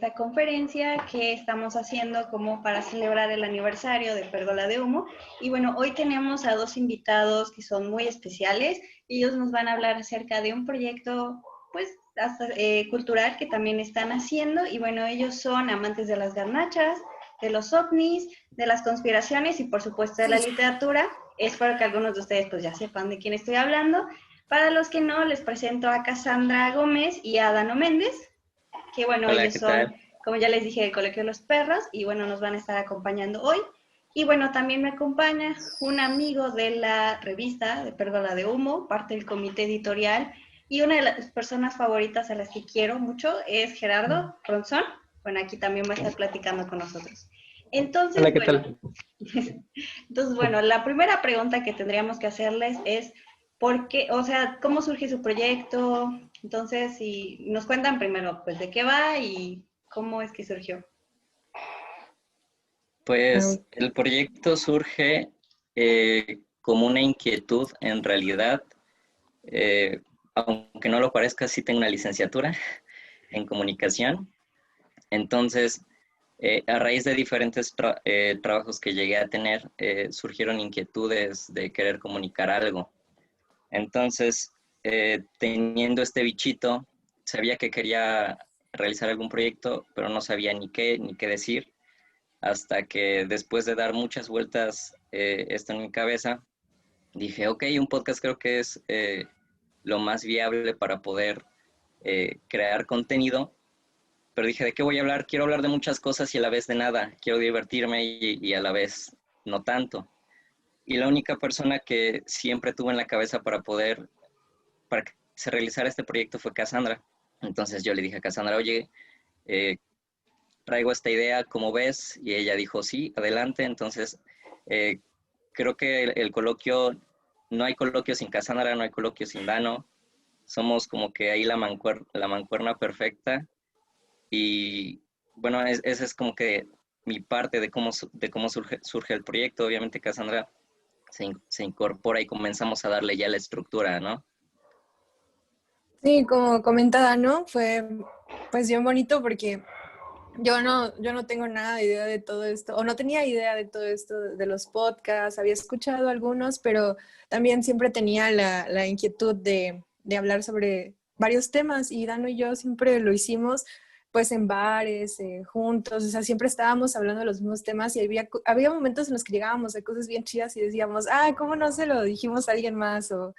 esta conferencia que estamos haciendo como para celebrar el aniversario de Pérgola de Humo. Y bueno, hoy tenemos a dos invitados que son muy especiales. Ellos nos van a hablar acerca de un proyecto, pues, cultural que también están haciendo. Y bueno, ellos son amantes de las garnachas, de los ovnis, de las conspiraciones y por supuesto de la literatura. Espero que algunos de ustedes pues ya sepan de quién estoy hablando. Para los que no, les presento a Cassandra Gómez y a Dano Méndez, que bueno, Hola, ellos ¿qué son, tal? como ya les dije, del Colegio de los Perros, y bueno, nos van a estar acompañando hoy. Y bueno, también me acompaña un amigo de la revista de Pérgola de Humo, parte del comité editorial, y una de las personas favoritas a las que quiero mucho es Gerardo Ronzón. Bueno, aquí también va a estar platicando con nosotros. Hola, Entonces, ¿qué bueno, tal? la primera pregunta que tendríamos que hacerles es, ¿por qué? O sea, ¿cómo surge su proyecto? Entonces, si nos cuentan primero, pues, ¿de qué va y cómo es que surgió? Pues el proyecto surge como una inquietud en realidad, eh, aunque no lo parezca, sí tengo una licenciatura en comunicación. Entonces, a raíz de diferentes trabajos que llegué a tener, surgieron inquietudes de querer comunicar algo. Entonces, teniendo este bichito, sabía que quería realizar algún proyecto, pero no sabía ni qué decir. Hasta que después de dar muchas vueltas esto en mi cabeza, dije, ok, un podcast creo que es lo más viable para poder crear contenido, pero dije, ¿de qué voy a hablar? Quiero hablar de muchas cosas y a la vez de nada, quiero divertirme y a la vez no tanto. Y la única persona que siempre tuve en la cabeza para que se realizara este proyecto fue Cassandra. Entonces yo le dije a Cassandra, oye, eh, traigo esta idea, ¿cómo ves? Y ella dijo, sí, adelante. Entonces, eh, creo que el coloquio, no hay coloquio sin Cassandra, no hay coloquio sin Dano. Somos como que ahí la mancuerna perfecta. Y bueno, esa es como que mi parte de cómo surge el proyecto. Obviamente Cassandra se incorpora y comenzamos a darle ya la estructura, ¿no? Sí, como comentada, ¿no? Fue pues bien bonito porque yo no tengo nada de idea de todo esto, o no tenía idea de todo esto de los podcasts, había escuchado algunos, pero también siempre tenía la inquietud de hablar sobre varios temas y Dano y yo siempre lo hicimos pues en bares, juntos, o sea, siempre estábamos hablando de los mismos temas y había momentos en los que llegábamos a cosas bien chidas y decíamos, ah, ¿cómo no se lo dijimos a alguien más? O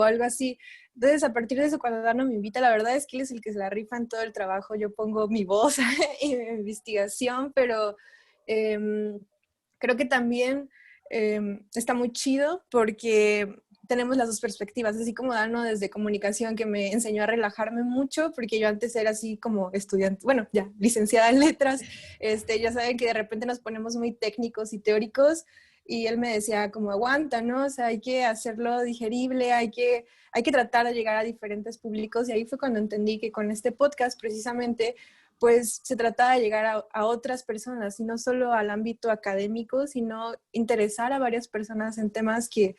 algo así. Entonces, a partir de eso, cuando Dano me invita, la verdad es que él es el que se la rifa en todo el trabajo. Yo pongo mi voz y mi investigación, pero eh, creo que también está muy chido porque tenemos las dos perspectivas, así como Dano desde comunicación que me enseñó a relajarme mucho, porque yo antes era así como estudiante, bueno, ya licenciada en letras, ya saben que de repente nos ponemos muy técnicos y teóricos, y él me decía como aguanta, ¿no? O sea, hay que hacerlo digerible, hay que tratar de llegar a diferentes públicos, y ahí fue cuando entendí que con este podcast precisamente pues se trataba de llegar a otras personas y no solo al ámbito académico, sino interesar a varias personas en temas que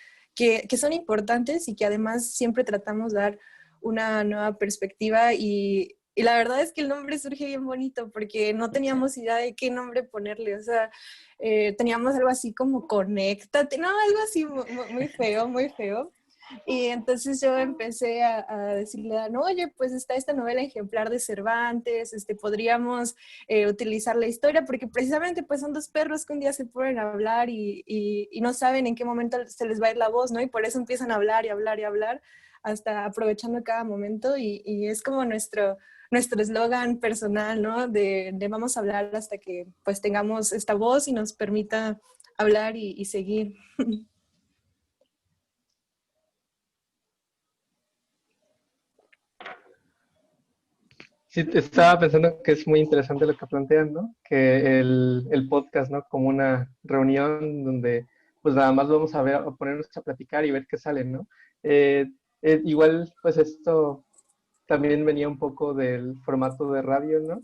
son importantes y que además siempre tratamos de dar una nueva perspectiva y la verdad es que el nombre surge bien bonito porque no teníamos idea de qué nombre ponerle, o sea, teníamos algo así como conéctate, no, algo así muy feo, muy feo. Y entonces yo empecé a decirle a no, oye, pues está esta novela ejemplar de Cervantes, podríamos utilizar la historia, porque precisamente pues son dos perros que un día se ponen a hablar y no saben en qué momento se les va a ir la voz, ¿no? Y por eso empiezan a hablar y hablar y hablar, hasta aprovechando cada momento y es como nuestro eslogan personal, ¿no? De vamos a hablar hasta que pues tengamos esta voz y nos permita hablar y seguir. Sí, estaba pensando que es muy interesante lo que plantean, ¿no? Que el podcast, ¿no? Como una reunión donde pues nada más vamos a ver, a ponernos a platicar y ver qué sale, ¿no? Eh, igual, pues esto también venía un poco del formato de radio, ¿no?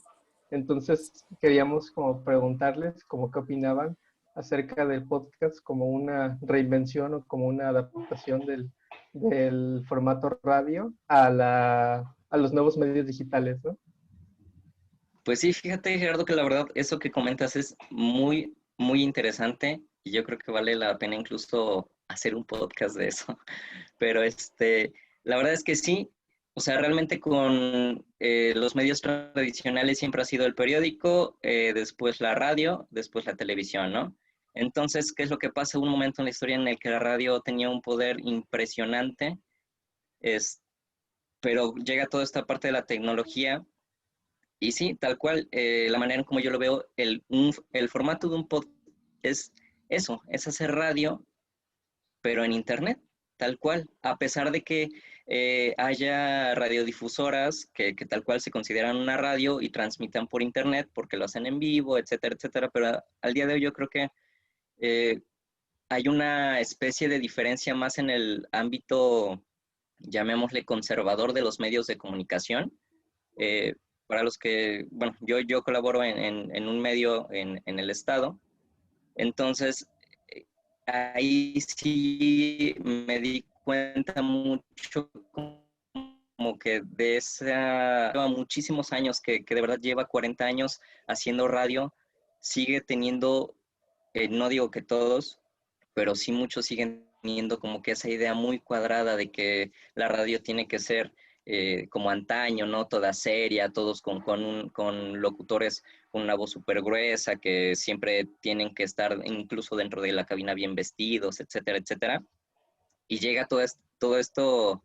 Entonces queríamos como preguntarles como qué opinaban acerca del podcast como una reinvención o como una adaptación del formato radio a los nuevos medios digitales, ¿no? Pues sí, fíjate, Gerardo, que la verdad eso que comentas es muy, muy interesante y yo creo que vale la pena incluso hacer un podcast de eso. Pero la verdad es que sí, o sea, realmente con los medios tradicionales siempre ha sido el periódico, después la radio, después la televisión, ¿no? Entonces, ¿qué es lo que pasa? Hubo un momento en la historia en el que la radio tenía un poder impresionante, es, pero llega toda esta parte de la tecnología y sí, tal cual, la manera en como yo lo veo, el formato de un podcast es eso, es hacer radio, pero en internet, tal cual, a pesar de que haya radiodifusoras que tal cual se consideran una radio y transmitan por internet porque lo hacen en vivo, etcétera, etcétera, pero al día de hoy yo creo que eh, hay una especie de diferencia más en el ámbito, llamémosle conservador de los medios de comunicación. Eh, para los que, bueno, yo colaboro en un medio en el estado, entonces ahí sí me di cuenta mucho como que de esa, lleva muchísimos años, que de verdad lleva 40 años haciendo radio, sigue teniendo, no digo que todos, pero sí muchos siguen teniendo como que esa idea muy cuadrada de que la radio tiene que ser como antaño, ¿no? Toda seria, todos con locutores con una voz súper gruesa, que siempre tienen que estar incluso dentro de la cabina bien vestidos, etcétera, etcétera. Y llega todo esto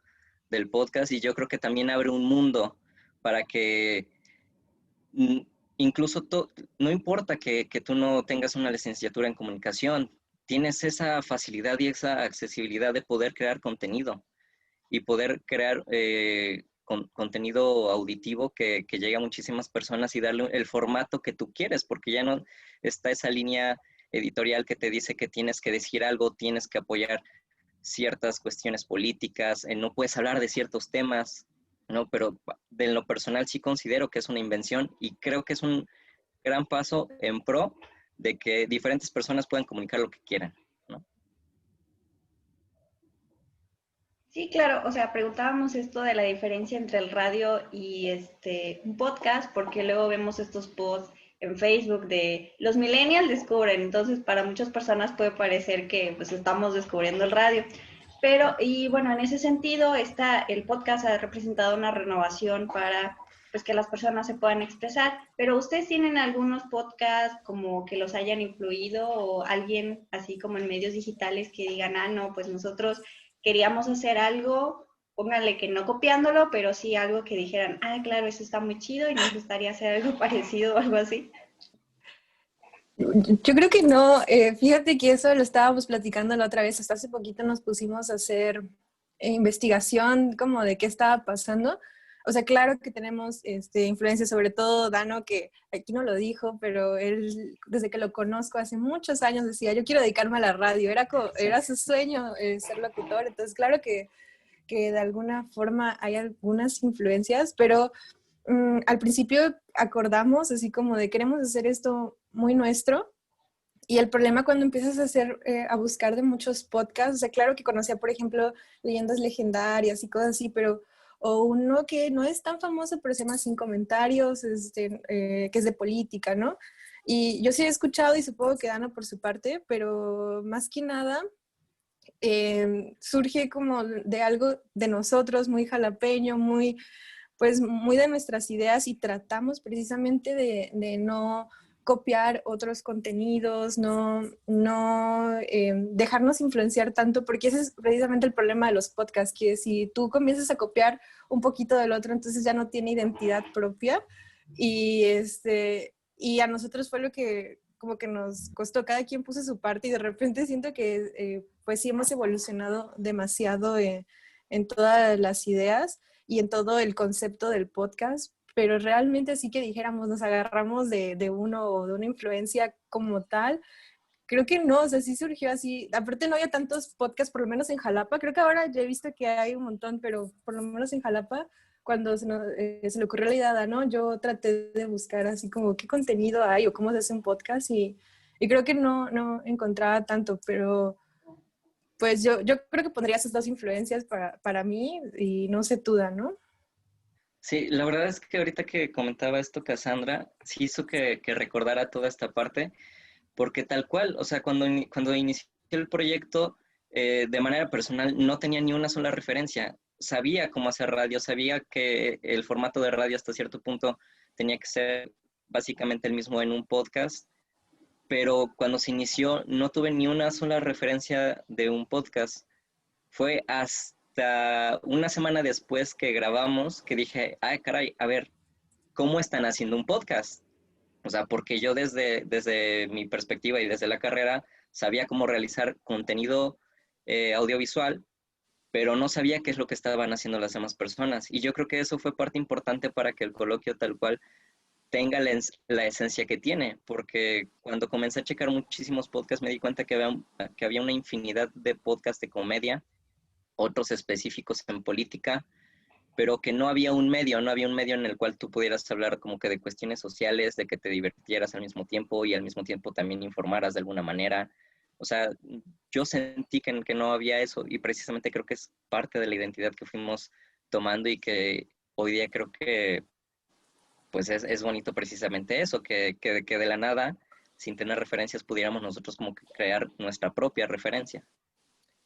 del podcast y yo creo que también abre un mundo para que mm, incluso no importa que tú no tengas una licenciatura en comunicación, tienes esa facilidad y esa accesibilidad de poder crear contenido y poder crear contenido auditivo que llegue a muchísimas personas y darle el formato que tú quieres, porque ya no está esa línea editorial que te dice que tienes que decir algo, tienes que apoyar ciertas cuestiones políticas, no puedes hablar de ciertos temas, ¿no? Pero de lo personal sí considero que es una invención y creo que es un gran paso en pro de que diferentes personas puedan comunicar lo que quieran, ¿no? Sí, claro, o sea, preguntábamos esto de la diferencia entre el radio y un podcast, porque luego vemos estos posts en Facebook de los millennials descubren, entonces para muchas personas puede parecer que pues estamos descubriendo el radio, pero y bueno, en ese sentido el podcast ha representado una renovación para pues que las personas se puedan expresar, pero ustedes tienen algunos podcasts como que los hayan influido o alguien así como en medios digitales que digan, ah, no, pues nosotros queríamos hacer algo, pónganle que no copiándolo, pero sí algo que dijeran, ah, claro, eso está muy chido y nos gustaría hacer algo parecido o algo así. Yo creo que no, fíjate que eso lo estábamos platicando la otra vez, hasta hace poquito nos pusimos a hacer investigación como de qué estaba pasando. O sea, claro que tenemos influencia, sobre todo Dano, que aquí no lo dijo, pero él, desde que lo conozco hace muchos años, decía, yo quiero dedicarme a la radio, era su sueño ser locutor, entonces claro que de alguna forma hay algunas influencias, pero al principio acordamos así como de queremos hacer esto muy nuestro. Y el problema cuando empiezas a hacer, a buscar de muchos podcasts, o sea, claro que conocía, por ejemplo, leyendas legendarias y cosas así, pero o uno que no es tan famoso, pero se llama Sin Comentarios, que es de política, ¿no? Y yo sí he escuchado y supongo que Dana por su parte, pero más que nada surge como de algo de nosotros, muy jalapeño, muy, pues muy de nuestras ideas y tratamos precisamente de no copiar otros contenidos, no dejarnos influenciar tanto, porque ese es precisamente el problema de los podcasts, que si tú comienzas a copiar un poquito del otro, entonces ya no tiene identidad propia y, y a nosotros fue lo que como que nos costó, cada quien puso su parte y de repente siento que pues sí hemos evolucionado demasiado en todas las ideas y en todo el concepto del podcast, pero realmente así que dijéramos, nos agarramos de uno o de una influencia como tal, creo que no, o sea, sí surgió así, aparte no había tantos podcasts, por lo menos en Jalapa, creo que ahora ya he visto que hay un montón, pero por lo menos en Jalapa, cuando se le ocurrió la idea, ¿no? Yo traté de buscar así como qué contenido hay o cómo se hace un podcast y creo que no encontraba tanto, pero pues yo creo que pondría esas dos influencias para mí y no sé tú, Dan, ¿no? Sí, la verdad es que ahorita que comentaba esto Cassandra, sí hizo que recordara toda esta parte, porque tal cual, o sea, cuando inicié el proyecto, de manera personal, no tenía ni una sola referencia. Sabía cómo hacer radio, sabía que el formato de radio hasta cierto punto tenía que ser básicamente el mismo en un podcast, pero cuando se inició no tuve ni una sola referencia de un podcast. Fue hasta una semana después que grabamos que dije, ay, caray, a ver, ¿cómo están haciendo un podcast? O sea, porque yo desde mi perspectiva y desde la carrera sabía cómo realizar contenido audiovisual, pero no sabía qué es lo que estaban haciendo las demás personas. Y yo creo que eso fue parte importante para que el coloquio tal cual tenga la esencia que tiene, porque cuando comencé a checar muchísimos podcasts me di cuenta que había una infinidad de podcasts de comedia, otros específicos en política, pero que no había un medio en el cual tú pudieras hablar como que de cuestiones sociales, de que te divirtieras al mismo tiempo y al mismo tiempo también informaras de alguna manera. O sea, yo sentí que no había eso y precisamente creo que es parte de la identidad que fuimos tomando y que hoy día creo que pues es bonito precisamente eso, que de la nada, sin tener referencias, pudiéramos nosotros como que crear nuestra propia referencia.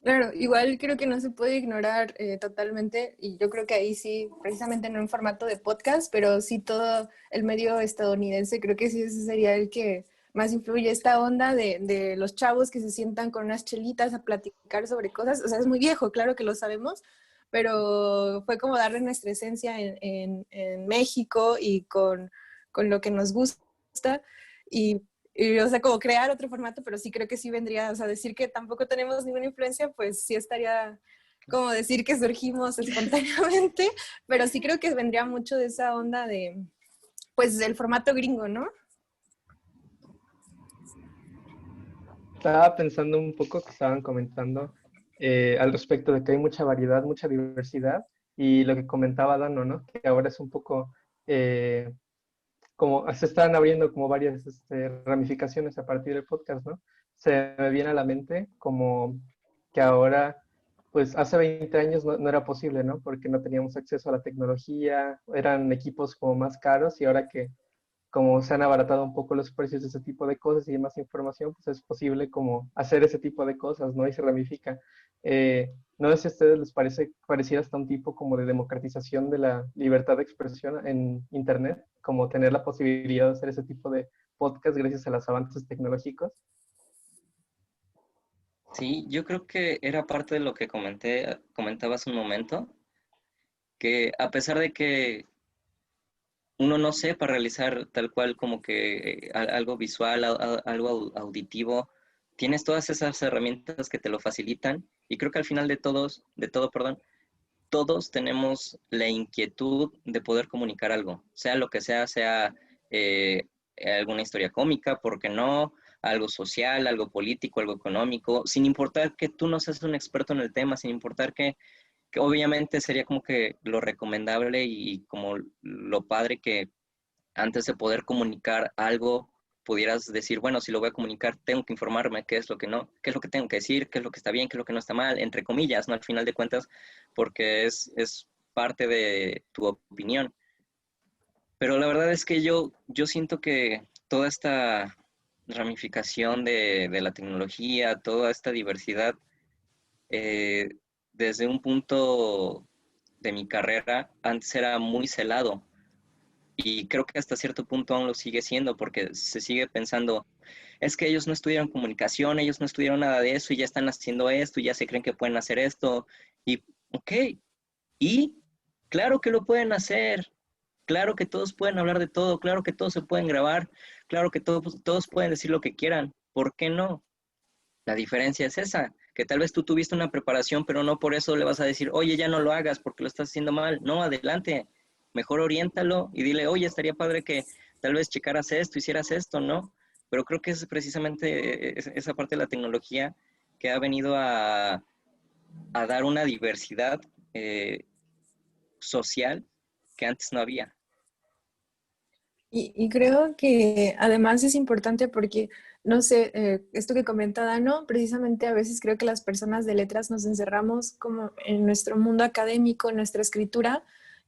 Claro, igual creo que no se puede ignorar totalmente, y yo creo que ahí sí, precisamente no en formato de podcast, pero sí todo el medio estadounidense, creo que sí ese sería el que más influye, esta onda de los chavos que se sientan con unas chelitas a platicar sobre cosas. O sea, es muy viejo, claro que lo sabemos, pero fue como darle nuestra esencia en México y con lo que nos gusta. Y, o sea, como crear otro formato, pero sí creo que sí vendría, o sea, decir que tampoco tenemos ninguna influencia, pues sí estaría como decir que surgimos espontáneamente, pero sí creo que vendría mucho de esa onda de, pues, del formato gringo, ¿no? Estaba pensando un poco que estaban comentando al respecto de que hay mucha variedad, mucha diversidad, y lo que comentaba Dano, ¿no? Que ahora es un poco eh, como se están abriendo como varias ramificaciones a partir del podcast, ¿no? Se me viene a la mente como que ahora, pues hace 20 años no era posible, ¿no? Porque no teníamos acceso a la tecnología, eran equipos como más caros y ahora que como se han abaratado un poco los precios de ese tipo de cosas y hay más información, pues es posible como hacer ese tipo de cosas, ¿no? Y se ramifica. No sé si a ustedes les pareciera hasta un tipo como de democratización de la libertad de expresión en Internet, como tener la posibilidad de hacer ese tipo de podcast gracias a los avances tecnológicos. Sí, yo creo que era parte de lo que comentaba hace un momento, que a pesar de que uno no sepa realizar tal cual como que algo visual, algo auditivo, tienes todas esas herramientas que te lo facilitan y creo que al final de todo, perdón, todos tenemos la inquietud de poder comunicar algo, sea lo que sea eh, alguna historia cómica, ¿por qué no? Algo social, algo político, algo económico, sin importar que tú no seas un experto en el tema, sin importar que obviamente sería como que lo recomendable y como lo padre que antes de poder comunicar algo, pudieras decir, bueno, si lo voy a comunicar, tengo que informarme qué es lo que no, qué es lo que tengo que decir, qué es lo que está bien, qué es lo que no está mal, entre comillas, ¿no? Al final de cuentas, porque es parte de tu opinión. Pero la verdad es que yo siento que toda esta ramificación de la tecnología, toda esta diversidad, eh, desde un punto de mi carrera, antes era muy celado y creo que hasta cierto punto aún lo sigue siendo porque se sigue pensando, es que ellos no estudiaron comunicación, ellos no estudiaron nada de eso y ya están haciendo esto y ya se creen que pueden hacer esto. Y, ok, y claro que lo pueden hacer, claro que todos pueden hablar de todo, claro que todos se pueden grabar, claro que todos pueden decir lo que quieran. ¿Por qué no? La diferencia es esa, que tal vez tú tuviste una preparación, pero no por eso le vas a decir, oye, ya no lo hagas porque lo estás haciendo mal. No, adelante, mejor oriéntalo y dile, oye, estaría padre que tal vez checaras esto, hicieras esto, ¿no? Pero creo que es precisamente esa parte de la tecnología que ha venido a dar una diversidad social que antes no había. Y creo que además es importante porque, no sé, esto que comenta Dano, precisamente a veces creo que las personas de letras nos encerramos como en nuestro mundo académico, en nuestra escritura,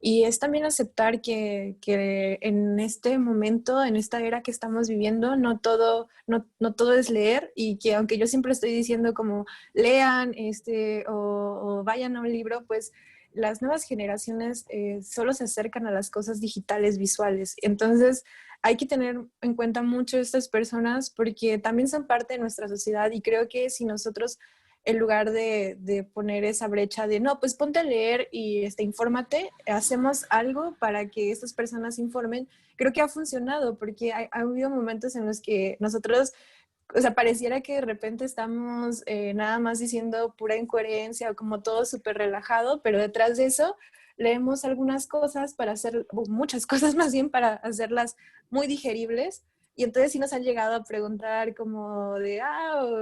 Y es también aceptar que en este momento, en esta era que estamos viviendo, no todo es leer, y que aunque yo siempre estoy diciendo como lean o vayan a un libro, pues las nuevas generaciones solo se acercan a las cosas digitales, visuales. Entonces hay que tener en cuenta mucho estas personas porque también son parte de nuestra sociedad, y creo que si nosotros, en lugar de poner esa brecha de, no, pues ponte a leer y infórmate, hacemos algo para que estas personas se informen, creo que ha funcionado, porque ha habido momentos en los que nosotros, o sea, pareciera que de repente estamos nada más diciendo pura incoherencia o como todo súper relajado, pero detrás de eso leemos algunas cosas para hacer, muchas cosas más bien, para hacerlas muy digeribles. Y entonces sí nos han llegado a preguntar como de,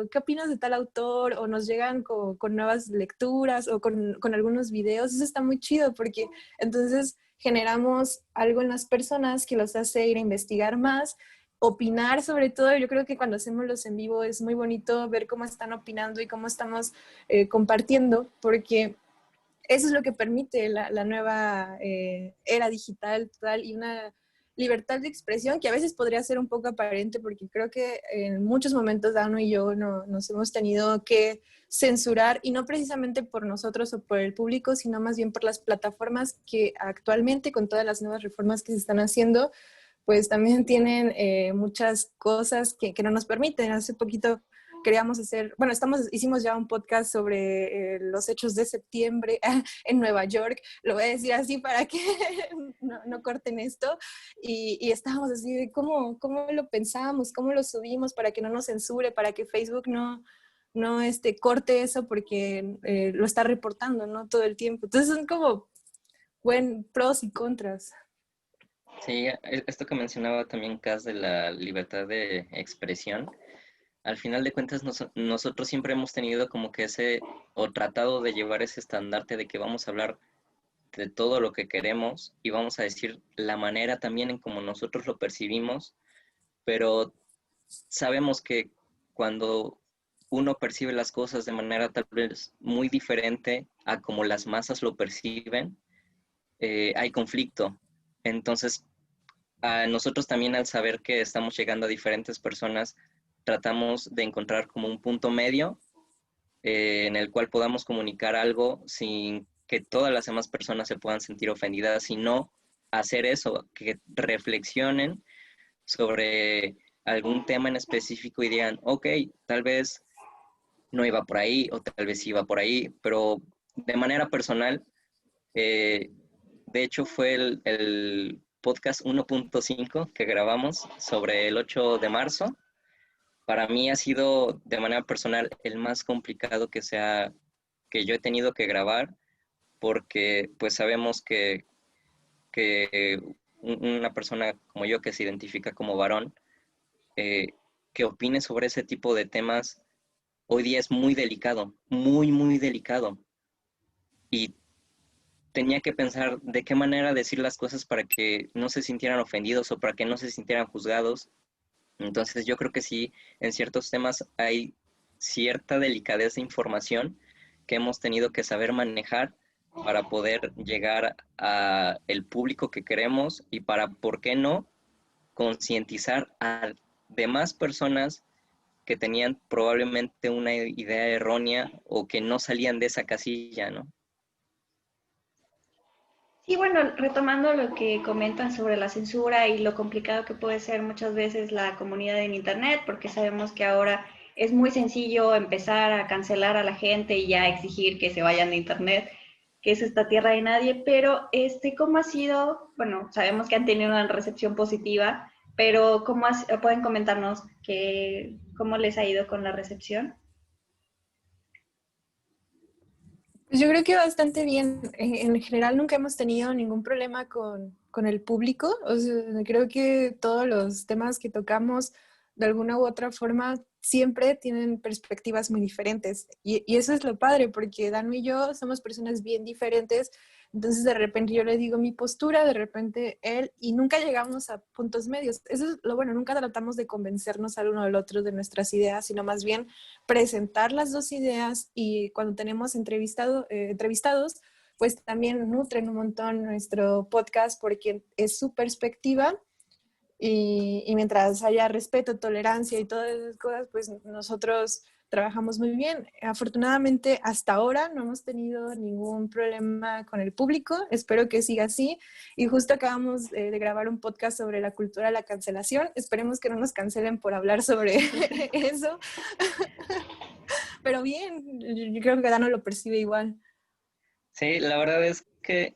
¿qué opinas de tal autor? O nos llegan con nuevas lecturas o con algunos videos. Eso está muy chido porque entonces generamos algo en las personas que los hace ir a investigar más, opinar sobre todo. Yo creo que cuando hacemos los en vivo es muy bonito ver cómo están opinando y cómo estamos compartiendo, porque eso es lo que permite la nueva era digital total, y una libertad de expresión que a veces podría ser un poco aparente, porque creo que en muchos momentos Dano y yo nos hemos tenido que censurar, y no precisamente por nosotros o por el público, sino más bien por las plataformas que actualmente, con todas las nuevas reformas que se están haciendo, pues también tienen muchas cosas que no nos permiten. Hace poquito queríamos hacer, bueno, hicimos ya un podcast sobre los hechos de septiembre en Nueva York, lo voy a decir así para que no corten esto, y estábamos así de cómo lo pensábamos, cómo lo subimos para que no nos censure, para que Facebook no corte eso, porque lo está reportando, ¿no? Todo el tiempo. Entonces son como pros y contras. Sí, esto que mencionaba también Cas de la libertad de expresión, al final de cuentas nosotros siempre hemos tenido como que o tratado de llevar ese estandarte de que vamos a hablar de todo lo que queremos y vamos a decir la manera también en como nosotros lo percibimos, pero sabemos que cuando uno percibe las cosas de manera tal vez muy diferente a como las masas lo perciben, hay conflicto. Entonces, a nosotros también, al saber que estamos llegando a diferentes personas, tratamos de encontrar como un punto medio en el cual podamos comunicar algo sin que todas las demás personas se puedan sentir ofendidas, sino hacer eso, que reflexionen sobre algún tema en específico y digan, ok, tal vez no iba por ahí o tal vez iba por ahí, pero de manera personal, de hecho fue el podcast 1.5 que grabamos sobre el 8 de marzo. Para mí ha sido de manera personal el más complicado que yo he tenido que grabar, porque pues sabemos que una persona como yo que se identifica como varón, que opine sobre ese tipo de temas hoy día es muy delicado, muy, muy delicado. Y tenía que pensar de qué manera decir las cosas para que no se sintieran ofendidos o para que no se sintieran juzgados. Entonces yo creo que sí, en ciertos temas hay cierta delicadez de información que hemos tenido que saber manejar para poder llegar a el público que queremos y para, ¿por qué no?, concientizar a demás personas que tenían probablemente una idea errónea o que no salían de esa casilla, ¿no? Sí, bueno, retomando lo que comentan sobre la censura y lo complicado que puede ser muchas veces la comunidad en Internet, porque sabemos que ahora es muy sencillo empezar a cancelar a la gente y ya exigir que se vayan de Internet, que es esta tierra de nadie, pero ¿cómo ha sido? Bueno, sabemos que han tenido una recepción positiva, pero pueden comentarnos cómo les ha ido con la recepción? Pues yo creo que bastante bien. En general nunca hemos tenido ningún problema con el público. O sea, creo que todos los temas que tocamos de alguna u otra forma siempre tienen perspectivas muy diferentes. Y eso es lo padre, porque Dano y yo somos personas bien diferentes. Entonces de repente yo le digo mi postura, de repente él, y nunca llegamos a puntos medios. Eso es lo bueno, nunca tratamos de convencernos al uno del otro de nuestras ideas, sino más bien presentar las dos ideas, y cuando tenemos entrevistados, pues también nutren un montón nuestro podcast porque es su perspectiva y mientras haya respeto, tolerancia y todas esas cosas, pues nosotros trabajamos muy bien. Afortunadamente, hasta ahora no hemos tenido ningún problema con el público. Espero que siga así. Y justo acabamos de grabar un podcast sobre la cultura de la cancelación. Esperemos que no nos cancelen por hablar sobre eso. Pero bien, yo creo que Dano lo percibe igual. Sí, la verdad es que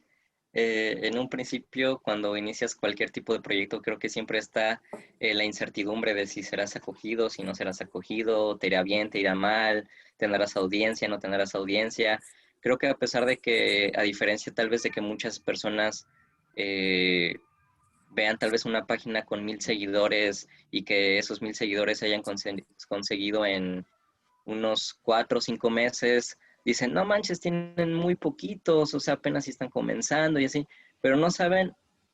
en un principio, cuando inicias cualquier tipo de proyecto, creo que siempre está la incertidumbre de si serás acogido, si no serás acogido, te irá bien, te irá mal, tendrás audiencia, no tendrás audiencia. Creo que a pesar de que, a diferencia tal vez de que muchas personas vean tal vez una página con 1000 seguidores y que esos 1000 seguidores se hayan conseguido en unos 4 o 5 meses, dicen, no manches, tienen muy poquitos, o sea, apenas si están comenzando y así, pero no saben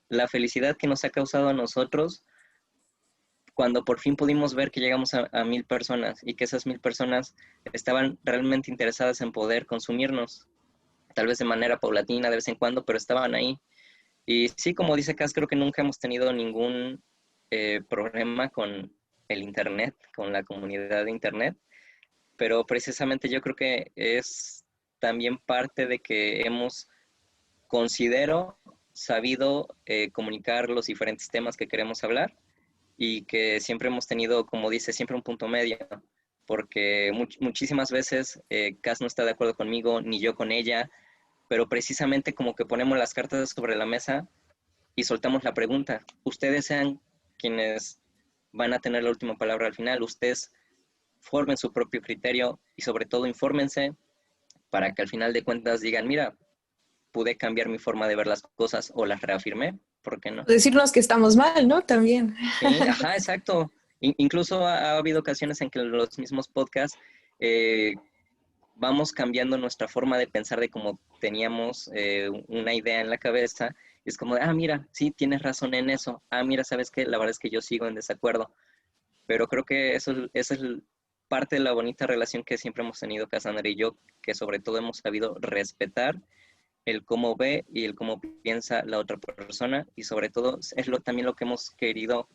la felicidad que nos ha causado a nosotros cuando por fin pudimos ver que llegamos a 1000 personas y que esas 1000 personas estaban realmente interesadas en poder consumirnos, tal vez de manera paulatina, de vez en cuando, pero estaban ahí. Y sí, como dice Cas, creo que nunca hemos tenido ningún problema con el Internet, con la comunidad de Internet, pero precisamente yo creo que es también parte de que hemos, considero, sabido comunicar los diferentes temas que queremos hablar y que siempre hemos tenido, como dice, siempre un punto medio, porque muchísimas veces Cas no está de acuerdo conmigo, ni yo con ella, pero precisamente como que ponemos las cartas sobre la mesa y soltamos la pregunta. Ustedes sean quienes van a tener la última palabra al final, ustedes formen su propio criterio y sobre todo infórmense para que al final de cuentas digan, mira, pude cambiar mi forma de ver las cosas o las reafirmé, ¿por qué no? Decirnos que estamos mal, ¿no? También. Sí, ajá, exacto. Incluso ha habido ocasiones en que los mismos podcasts vamos cambiando nuestra forma de pensar de cómo teníamos una idea en la cabeza. Y es como, mira, sí, tienes razón en eso. Mira, ¿sabes qué? La verdad es que yo sigo en desacuerdo. Pero creo que eso es parte de la bonita relación que siempre hemos tenido Cassandra y yo, que sobre todo hemos sabido respetar el cómo ve y el cómo piensa la otra persona, y sobre todo es también lo que hemos querido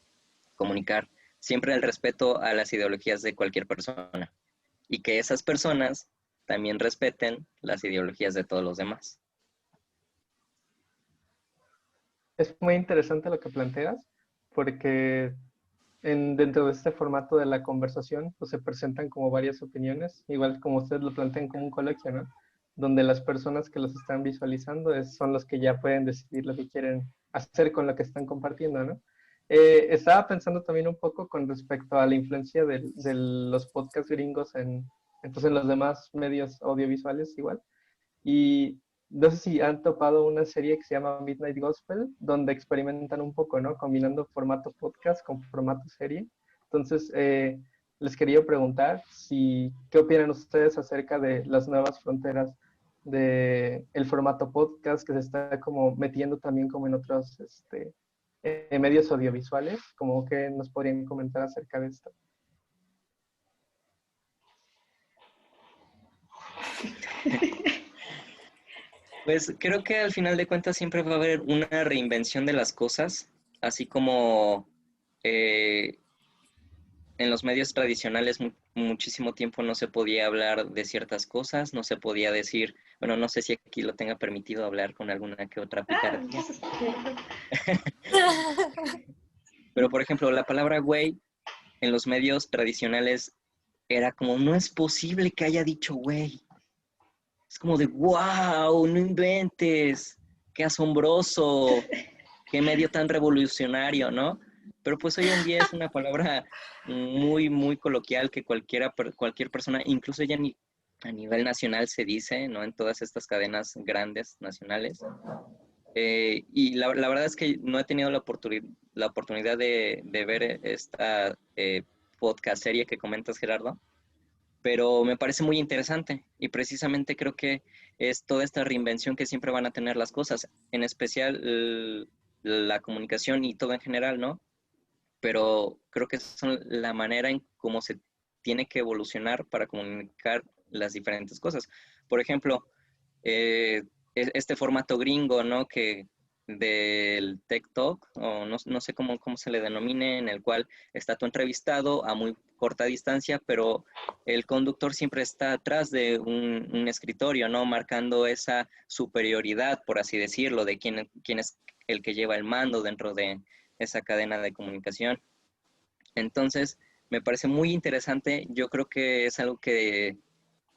comunicar, siempre el respeto a las ideologías de cualquier persona, y que esas personas también respeten las ideologías de todos los demás. Es muy interesante lo que planteas, porque dentro de este formato de la conversación, pues se presentan como varias opiniones, igual como ustedes lo plantean como un colegio, ¿no? Donde las personas que los están visualizando son los que ya pueden decidir lo que quieren hacer con lo que están compartiendo, ¿no? Estaba pensando también un poco con respecto a la influencia de los podcasts gringos en los demás medios audiovisuales igual. Y no sé si han topado una serie que se llama Midnight Gospel, donde experimentan un poco, ¿no? Combinando formato podcast con formato serie. Entonces, les quería preguntar qué opinan ustedes acerca de las nuevas fronteras del formato podcast que se está como metiendo también como en otros medios audiovisuales, como que nos podrían comentar acerca de esto. Pues creo que al final de cuentas siempre va a haber una reinvención de las cosas, así como en los medios tradicionales muchísimo tiempo no se podía hablar de ciertas cosas, no se podía decir, bueno, no sé si aquí lo tenga permitido hablar con alguna que otra picardía. Pero por ejemplo, la palabra güey en los medios tradicionales era como, no es posible que haya dicho güey. Es como de, wow, no inventes, qué asombroso, qué medio tan revolucionario, ¿no? Pero pues hoy en día es una palabra muy, muy coloquial que cualquier persona, incluso ya ni a nivel nacional se dice, ¿no? En todas estas cadenas grandes nacionales. Y la verdad es que no he tenido la oportunidad de ver esta podcast serie que comentas, Gerardo, pero me parece muy interesante y precisamente creo que es toda esta reinvención que siempre van a tener las cosas, en especial la comunicación y todo en general, ¿no? Pero creo que son la manera en cómo se tiene que evolucionar para comunicar las diferentes cosas. Por ejemplo, este formato gringo, ¿no? Que del Tech Talk, o no sé cómo se le denomine, en el cual está tu entrevistado a muy corta distancia, pero el conductor siempre está atrás de un escritorio, ¿no? Marcando esa superioridad, por así decirlo, de quién es el que lleva el mando dentro de esa cadena de comunicación. Entonces, me parece muy interesante. Yo creo que es algo que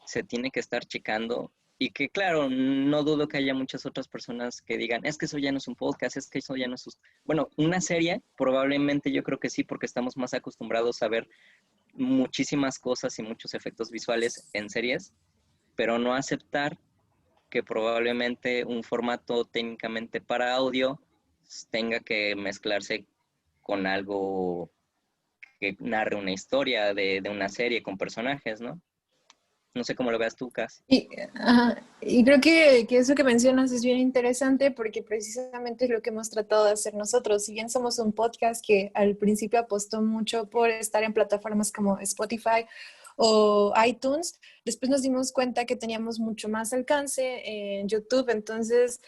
se tiene que estar checando y que, claro, no dudo que haya muchas otras personas que digan, es que eso ya no es un podcast, es que eso ya no es... Bueno, una serie, probablemente yo creo que sí, porque estamos más acostumbrados a ver muchísimas cosas y muchos efectos visuales en series, pero no aceptar que probablemente un formato técnicamente para audio tenga que mezclarse con algo que narre una historia de una serie con personajes, ¿no? No sé cómo lo veas tú, Cas. Y creo que eso que mencionas es bien interesante porque precisamente es lo que hemos tratado de hacer nosotros. Si bien somos un podcast que al principio apostó mucho por estar en plataformas como Spotify o iTunes, después nos dimos cuenta que teníamos mucho más alcance en YouTube. Entonces,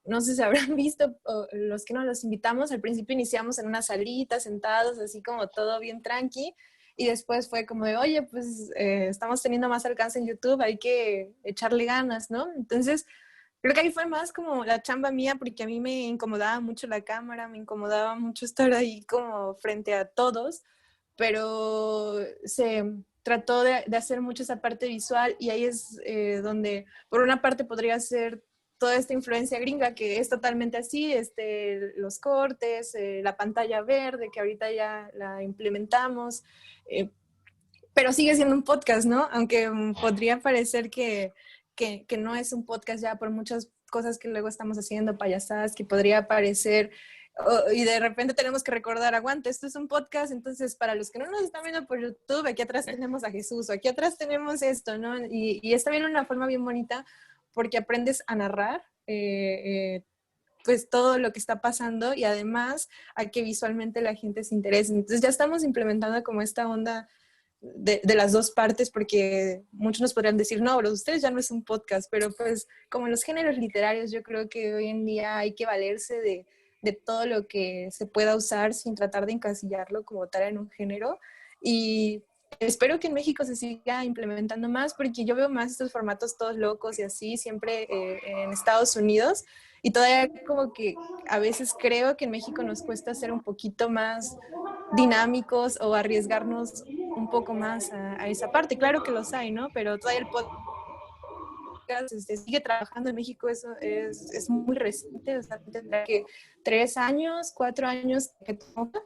no sé si habrán visto los que nos los invitamos. Al principio iniciamos en una salita, sentados, así como todo bien tranqui. Y después fue como de, oye, pues estamos teniendo más alcance en YouTube, hay que echarle ganas, ¿no? Entonces, creo que ahí fue más como la chamba mía, porque a mí me incomodaba mucho la cámara, me incomodaba mucho estar ahí como frente a todos, pero se trató de hacer mucho esa parte visual y ahí es donde, por una parte, podría ser toda esta influencia gringa que es totalmente así, los cortes, la pantalla verde que ahorita ya la implementamos, eh, pero sigue siendo un podcast, ¿no? Aunque podría parecer que no es un podcast ya por muchas cosas que luego estamos haciendo, payasadas, que podría parecer, y de repente tenemos que recordar, aguante, esto es un podcast, entonces para los que no nos están viendo por YouTube, aquí atrás tenemos a Jesús, o aquí atrás tenemos esto, ¿no? Y es también una forma bien bonita porque aprendes a narrar, pues todo lo que está pasando y además a que visualmente la gente se interese. Entonces ya estamos implementando como esta onda de las dos partes, porque muchos nos podrían decir, no, pero ustedes ya no es un podcast, pero pues como en los géneros literarios yo creo que hoy en día hay que valerse de todo lo que se pueda usar sin tratar de encasillarlo como tal en un género. Y espero que en México se siga implementando más, porque yo veo más estos formatos todos locos y así, siempre en Estados Unidos, y todavía como que a veces creo que en México nos cuesta ser un poquito más dinámicos o arriesgarnos un poco más a esa parte. Claro que los hay, ¿no? Pero todavía el podcast sigue trabajando en México, eso es muy reciente, o sea, tendrá que 3 años, 4 años que toca.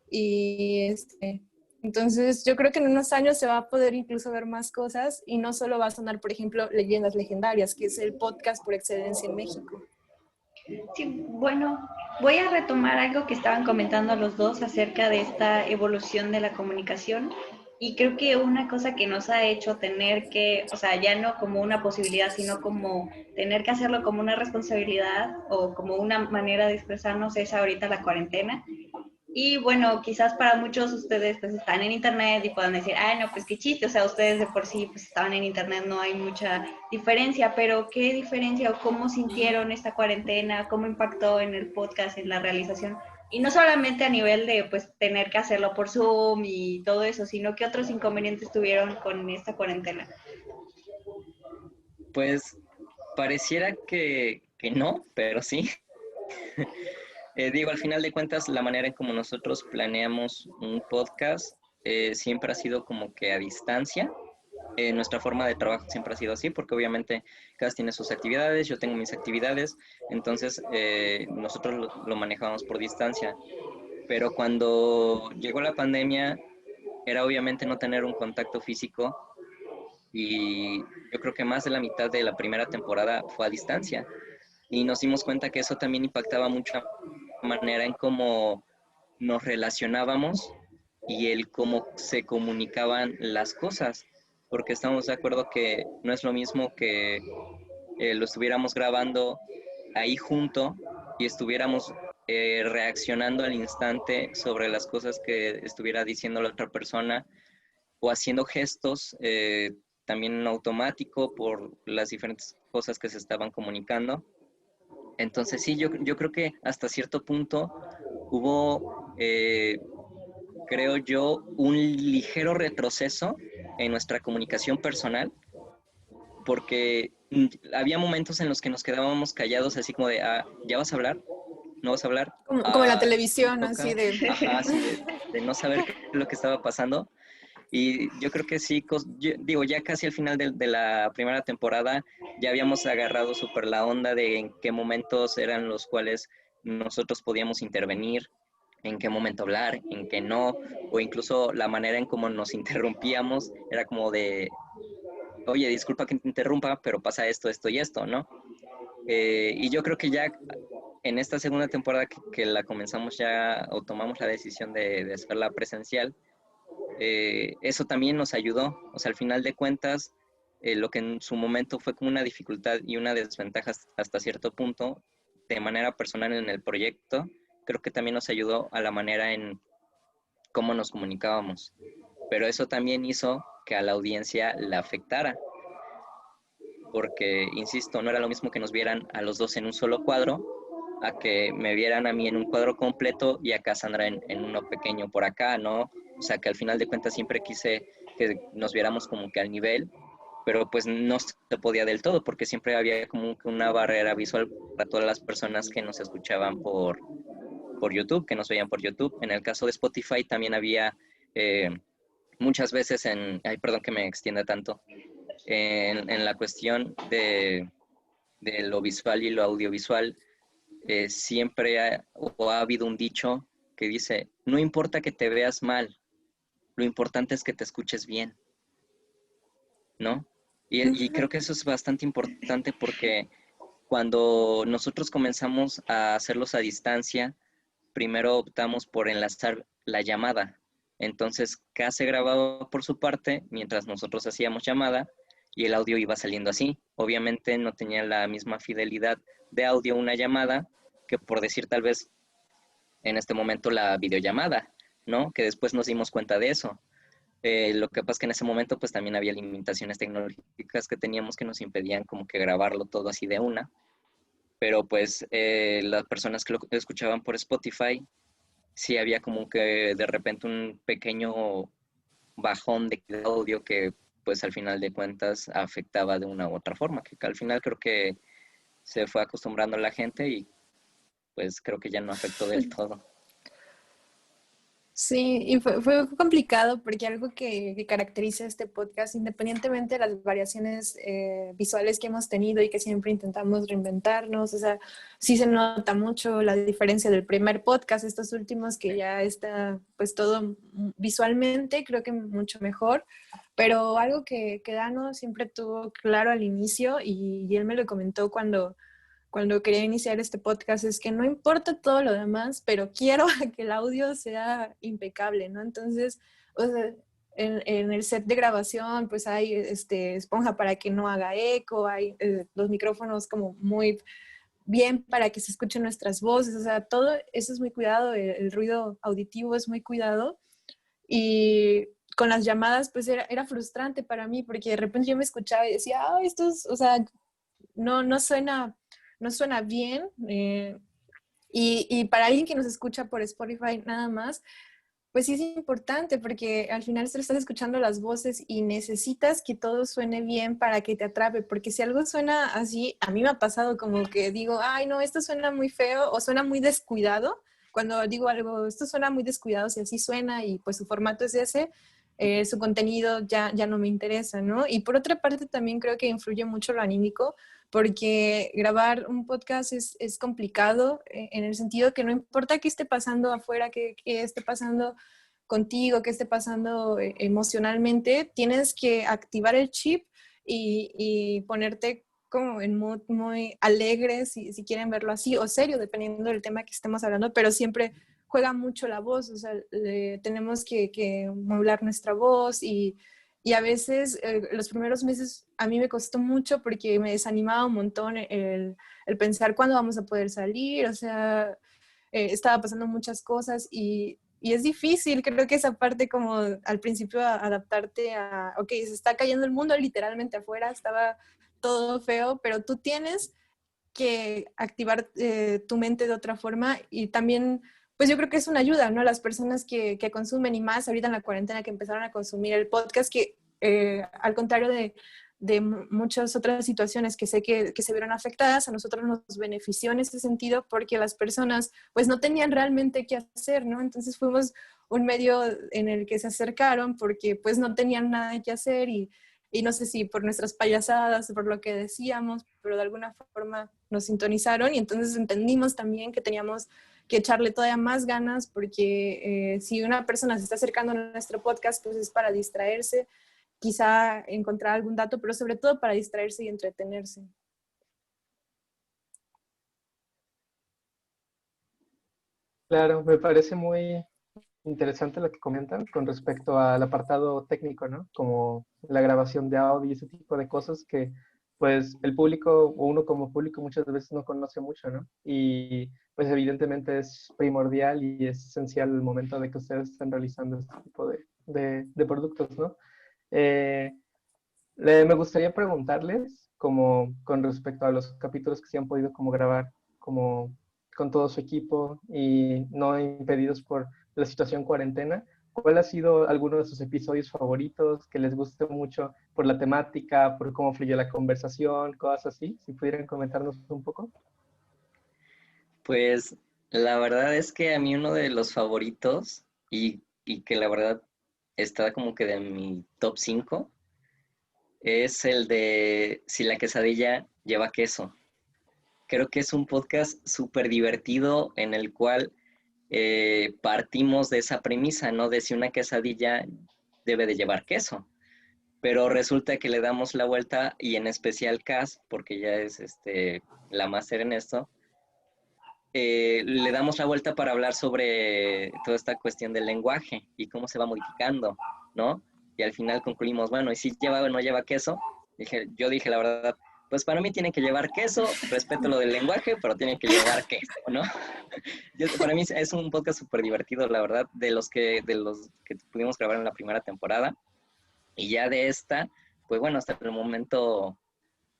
Y entonces yo creo que en unos años se va a poder incluso ver más cosas y no solo va a sonar, por ejemplo, Leyendas Legendarias, que es el podcast por excelencia en México. Sí, bueno, voy a retomar algo que estaban comentando los dos acerca de esta evolución de la comunicación y creo que una cosa que nos ha hecho tener que, o sea, ya no como una posibilidad, sino como tener que hacerlo como una responsabilidad o como una manera de expresarnos es ahorita la cuarentena. Y bueno, quizás para muchos ustedes pues están en internet y puedan decir, ay no, pues qué chiste, o sea, ustedes de por sí pues estaban en internet, no hay mucha diferencia, pero ¿qué diferencia o cómo sintieron esta cuarentena? ¿Cómo impactó en el podcast, en la realización? Y no solamente a nivel de pues tener que hacerlo por Zoom y todo eso, sino que otros inconvenientes tuvieron con esta cuarentena. Pues pareciera que no, pero sí. Digo, al final de cuentas, la manera en como nosotros planeamos un podcast siempre ha sido como que a distancia. Nuestra forma de trabajo siempre ha sido así, porque obviamente cada tiene sus actividades, yo tengo mis actividades, entonces nosotros lo manejamos por distancia. Pero cuando llegó la pandemia, era obviamente no tener un contacto físico y yo creo que más de la mitad de la primera temporada fue a distancia. Y nos dimos cuenta que eso también impactaba mucho la manera en cómo nos relacionábamos y el cómo se comunicaban las cosas, porque estamos de acuerdo que no es lo mismo que lo estuviéramos grabando ahí junto y estuviéramos reaccionando al instante sobre las cosas que estuviera diciendo la otra persona o haciendo gestos también en automático por las diferentes cosas que se estaban comunicando. Entonces sí, yo creo que hasta cierto punto hubo, creo yo, un ligero retroceso en nuestra comunicación personal, porque había momentos en los que nos quedábamos callados, así como de, ¿ya vas a hablar? ¿No vas a hablar? Como en la ¿Sí televisión, toca? así de... Ajá, sí, de no saber qué es lo que estaba pasando. Y yo creo que sí, digo, ya casi al final de la primera temporada ya habíamos agarrado súper la onda de en qué momentos eran los cuales nosotros podíamos intervenir, en qué momento hablar, en qué no, o incluso la manera en cómo nos interrumpíamos era como de, oye, disculpa que te interrumpa, pero pasa esto, esto y esto, ¿no? Y yo creo que ya en esta segunda temporada que la comenzamos ya, o tomamos la decisión de hacerla presencial, eso también nos ayudó. O sea, al final de cuentas, lo que en su momento fue como una dificultad y una desventaja hasta cierto punto, de manera personal en el proyecto, creo que también nos ayudó a la manera en cómo nos comunicábamos. Pero eso también hizo que a la audiencia la afectara, porque, insisto, no era lo mismo que nos vieran a los dos en un solo cuadro, a que me vieran a mí en un cuadro completo y a Cassandra en uno pequeño por acá, ¿no? O sea, que al final de cuentas siempre quise que nos viéramos como que al nivel, pero pues no se podía del todo, porque siempre había como que una barrera visual para todas las personas que nos escuchaban por YouTube, que nos veían por YouTube. En el caso de Spotify también había muchas veces ay, perdón que me extienda tanto, en la cuestión de lo visual y lo audiovisual, siempre ha habido un dicho que dice, no importa que te veas mal, lo importante es que te escuches bien, ¿no? Y creo que eso es bastante importante porque cuando nosotros comenzamos a hacerlos a distancia, primero optamos por enlazar la llamada. Entonces, K se grababa por su parte mientras nosotros hacíamos llamada y el audio iba saliendo así. Obviamente no tenía la misma fidelidad de audio una llamada que, por decir tal vez en este momento, la videollamada, ¿no? Que después nos dimos cuenta de eso. Lo que pasa es que en ese momento pues también había limitaciones tecnológicas que teníamos que nos impedían como que grabarlo todo así de una. Pero pues las personas que lo escuchaban por Spotify, sí había como que de repente un pequeño bajón de audio que pues al final de cuentas afectaba de una u otra forma, que al final creo que se fue acostumbrando la gente y pues creo que ya no afectó del todo. Sí, y fue complicado porque algo que caracteriza este podcast, independientemente de las variaciones visuales que hemos tenido y que siempre intentamos reinventarnos, o sea, sí se nota mucho la diferencia del primer podcast, estos últimos que ya está pues todo visualmente, creo que mucho mejor, pero algo que Dano siempre tuvo claro al inicio y él me lo comentó cuando quería iniciar este podcast, es que no importa todo lo demás, pero quiero que el audio sea impecable, ¿no? Entonces, o sea, en el set de grabación, pues hay esponja para que no haga eco, hay los micrófonos como muy bien para que se escuchen nuestras voces, o sea, todo eso es muy cuidado, el ruido auditivo es muy cuidado. Y con las llamadas, pues era frustrante para mí, porque de repente yo me escuchaba y decía, esto es, o sea, no suena bien. Y para alguien que nos escucha por Spotify nada más, pues sí es importante porque al final te estás escuchando las voces y necesitas que todo suene bien para que te atrape, porque si algo suena así, a mí me ha pasado como que digo, ay no, esto suena muy feo o suena muy descuidado. Cuando digo algo, esto suena muy descuidado, si así suena y pues su formato es ese, su contenido ya no me interesa, ¿no? Y por otra parte también creo que influye mucho lo anímico, porque grabar un podcast es complicado en el sentido que no importa qué esté pasando afuera, qué esté pasando contigo, qué esté pasando emocionalmente, tienes que activar el chip y ponerte como en mood muy alegre, si quieren verlo así, o serio, dependiendo del tema que estemos hablando, pero siempre juega mucho la voz, o sea, tenemos que modular nuestra voz y a veces los primeros meses a mí me costó mucho porque me desanimaba un montón el pensar cuándo vamos a poder salir, o sea, estaba pasando muchas cosas y es difícil, creo que esa parte como al principio adaptarte a, ok, se está cayendo el mundo literalmente afuera, estaba todo feo, pero tú tienes que activar tu mente de otra forma y también, pues yo creo que es una ayuda, ¿no? Las personas que consumen y más ahorita en la cuarentena que empezaron a consumir el podcast, que al contrario de muchas otras situaciones que sé que se vieron afectadas, a nosotros nos benefició en ese sentido porque las personas pues no tenían realmente qué hacer, ¿no? Entonces fuimos un medio en el que se acercaron porque pues no tenían nada que hacer y no sé si por nuestras payasadas, por lo que decíamos, pero de alguna forma nos sintonizaron y entonces entendimos también que teníamos que echarle todavía más ganas porque si una persona se está acercando a nuestro podcast, pues es para distraerse, quizá encontrar algún dato, pero sobre todo para distraerse y entretenerse. Claro, me parece muy interesante lo que comentan con respecto al apartado técnico, ¿no? Como la grabación de audio y ese tipo de cosas que, pues, el público o uno como público muchas veces no conoce mucho, ¿no? Y, pues, evidentemente es primordial y es esencial el momento de que ustedes estén realizando este tipo de productos, ¿no? Eh, me gustaría preguntarles, como con respecto a los capítulos que se han podido como grabar, como con todo su equipo y no impedidos por la situación cuarentena, ¿cuál ha sido alguno de sus episodios favoritos que les guste mucho por la temática, por cómo fluyó la conversación, cosas así? Si pudieran comentarnos un poco. Pues la verdad es que a mí uno de los favoritos y que la verdad está como que de mi top 5 es el de si la quesadilla lleva queso. Creo que es un podcast súper divertido en el cual partimos de esa premisa, ¿no? De si una quesadilla debe de llevar queso. Pero resulta que le damos la vuelta y en especial Cas, porque ya es la máster en esto, le damos la vuelta para hablar sobre toda esta cuestión del lenguaje y cómo se va modificando, ¿no? Y al final concluimos, bueno, ¿y si lleva o no lleva queso? Yo dije, la verdad, pues para mí tiene que llevar queso, respeto lo del lenguaje, pero tiene que llevar queso, ¿no? Para mí es un podcast súper divertido, la verdad, de los que pudimos grabar en la primera temporada. Y ya de esta, pues bueno, hasta el momento,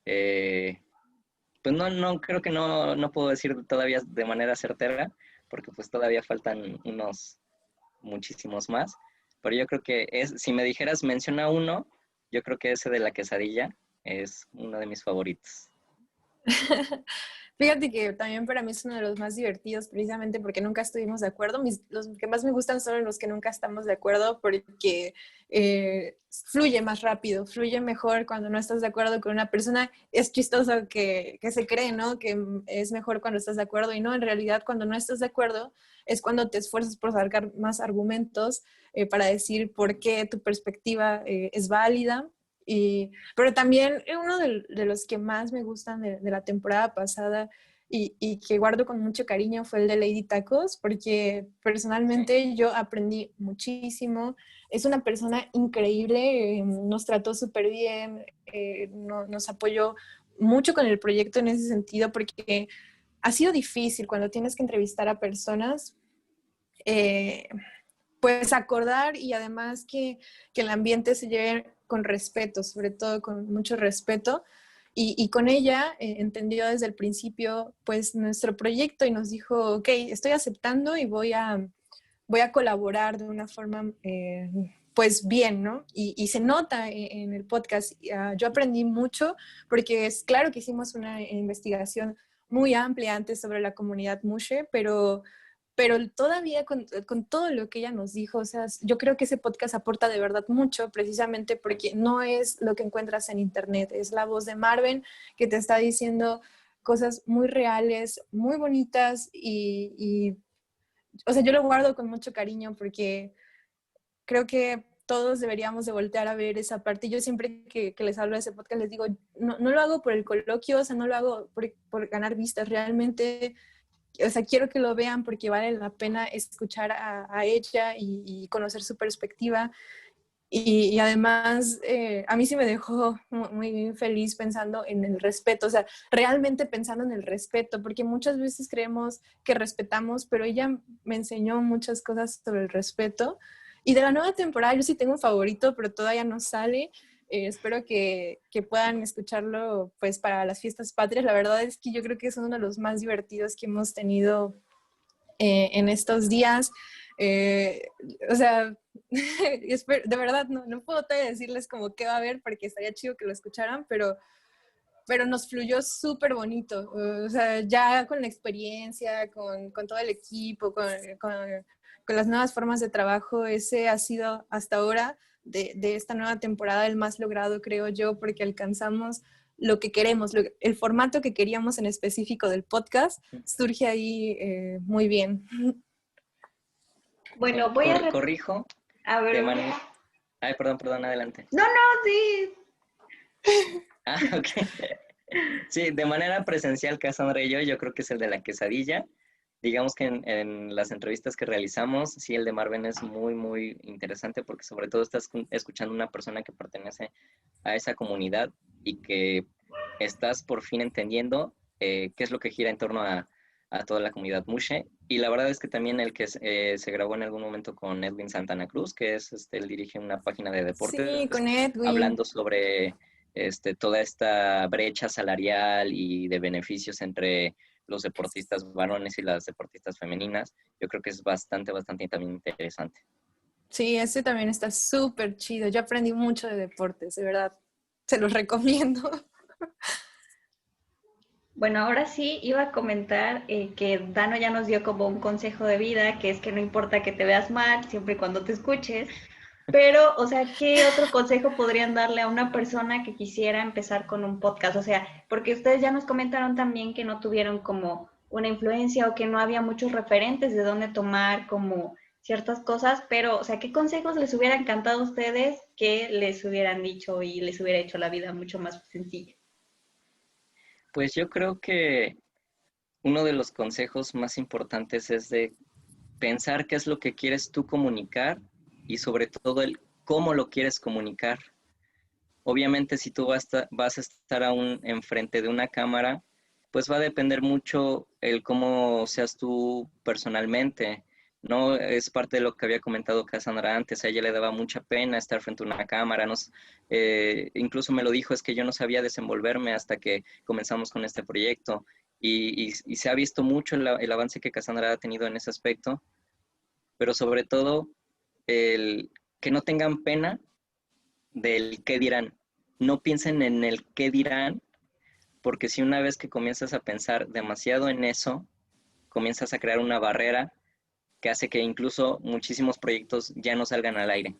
pues no creo que no puedo decir todavía de manera certera, porque pues todavía faltan unos muchísimos más. Pero yo creo que si me dijeras menciona uno, yo creo que ese de la quesadilla es uno de mis favoritos. Fíjate que también para mí es uno de los más divertidos, precisamente porque nunca estuvimos de acuerdo. Los que más me gustan son los que nunca estamos de acuerdo, porque fluye más rápido, fluye mejor cuando no estás de acuerdo con una persona. Es chistoso que se cree, ¿no? Que es mejor cuando estás de acuerdo y no, en realidad cuando no estás de acuerdo es cuando te esfuerzas por sacar más argumentos para decir por qué tu perspectiva es válida. Pero también uno de los que más me gustan de la temporada pasada y que guardo con mucho cariño fue el de Lady Tacos, porque personalmente yo aprendí muchísimo. Es una persona increíble, nos trató súper bien, nos apoyó mucho con el proyecto en ese sentido, porque ha sido difícil cuando tienes que entrevistar a personas. Pues acordar y además que el ambiente se lleve con respeto, sobre todo con mucho respeto. Y con ella entendió desde el principio pues nuestro proyecto y nos dijo, ok, estoy aceptando y voy a colaborar de una forma pues bien, ¿no? Y se nota en el podcast. Yo aprendí mucho porque es claro que hicimos una investigación muy amplia antes sobre la comunidad Mushe, pero todavía con todo lo que ella nos dijo, o sea, yo creo que ese podcast aporta de verdad mucho, precisamente porque no es lo que encuentras en internet, es la voz de Marven que te está diciendo cosas muy reales, muy bonitas o sea, yo lo guardo con mucho cariño porque creo que todos deberíamos de voltear a ver esa parte. Yo siempre que les hablo de ese podcast les digo, no lo hago por el coloquio, o sea, no lo hago por ganar vistas, realmente o sea, quiero que lo vean porque vale la pena escuchar a ella y conocer su perspectiva. Y además, a mí sí me dejó muy feliz pensando en el respeto, o sea, realmente pensando en el respeto, porque muchas veces creemos que respetamos, pero ella me enseñó muchas cosas sobre el respeto. Y de la nueva temporada, yo sí tengo un favorito, pero todavía no sale, Espero que puedan escucharlo pues para las fiestas patrias. La verdad es que yo creo que es uno de los más divertidos que hemos tenido en estos días. O sea, de verdad no puedo todavía decirles como qué va a haber porque estaría chido que lo escucharan, pero nos fluyó súper bonito. O sea, ya con la experiencia, con todo el equipo, con las nuevas formas de trabajo, ese ha sido hasta ahora de esta nueva temporada el más logrado, creo yo, porque alcanzamos lo que queremos, el formato que queríamos en específico del podcast, surge ahí muy bien. Bueno, voy a... Corrijo. A ver. Ay, perdón, adelante. No, sí. Ah, ok. Sí, de manera presencial, Cassandra y yo creo que es el de la quesadilla. Digamos que en las entrevistas que realizamos, sí, el de Marvin es muy, muy interesante porque sobre todo estás escuchando a una persona que pertenece a esa comunidad y que estás por fin entendiendo qué es lo que gira en torno a toda la comunidad Mushe. Y la verdad es que también el que se grabó en algún momento con Edwin Santana Cruz, que es él dirige una página de deportes, sí, con Edwin, hablando sobre toda esta brecha salarial y de beneficios entre los deportistas varones y las deportistas femeninas. Yo creo que es bastante también interesante. Sí, ese también está súper chido. Yo aprendí mucho de deportes, de verdad. Se los recomiendo. Bueno, ahora sí iba a comentar que Dano ya nos dio como un consejo de vida, que es que no importa que te veas mal, siempre y cuando te escuches. Pero, o sea, ¿qué otro consejo podrían darle a una persona que quisiera empezar con un podcast? O sea, porque ustedes ya nos comentaron también que no tuvieron como una influencia o que no había muchos referentes de dónde tomar como ciertas cosas, pero, o sea, ¿qué consejos les hubiera encantado a ustedes que les hubieran dicho y les hubiera hecho la vida mucho más sencilla? Pues yo creo que uno de los consejos más importantes es de pensar qué es lo que quieres tú comunicar y sobre todo el cómo lo quieres comunicar. Obviamente si tú vas a estar aún enfrente de una cámara, pues va a depender mucho el cómo seas tú personalmente. No es parte de lo que había comentado Cassandra antes, a ella le daba mucha pena estar frente a una cámara, incluso me lo dijo, es que yo no sabía desenvolverme hasta que comenzamos con este proyecto y se ha visto mucho el avance que Cassandra ha tenido en ese aspecto, pero sobre todo el que no tengan pena del qué dirán. No piensen en el qué dirán, porque si una vez que comienzas a pensar demasiado en eso, comienzas a crear una barrera que hace que incluso muchísimos proyectos ya no salgan al aire,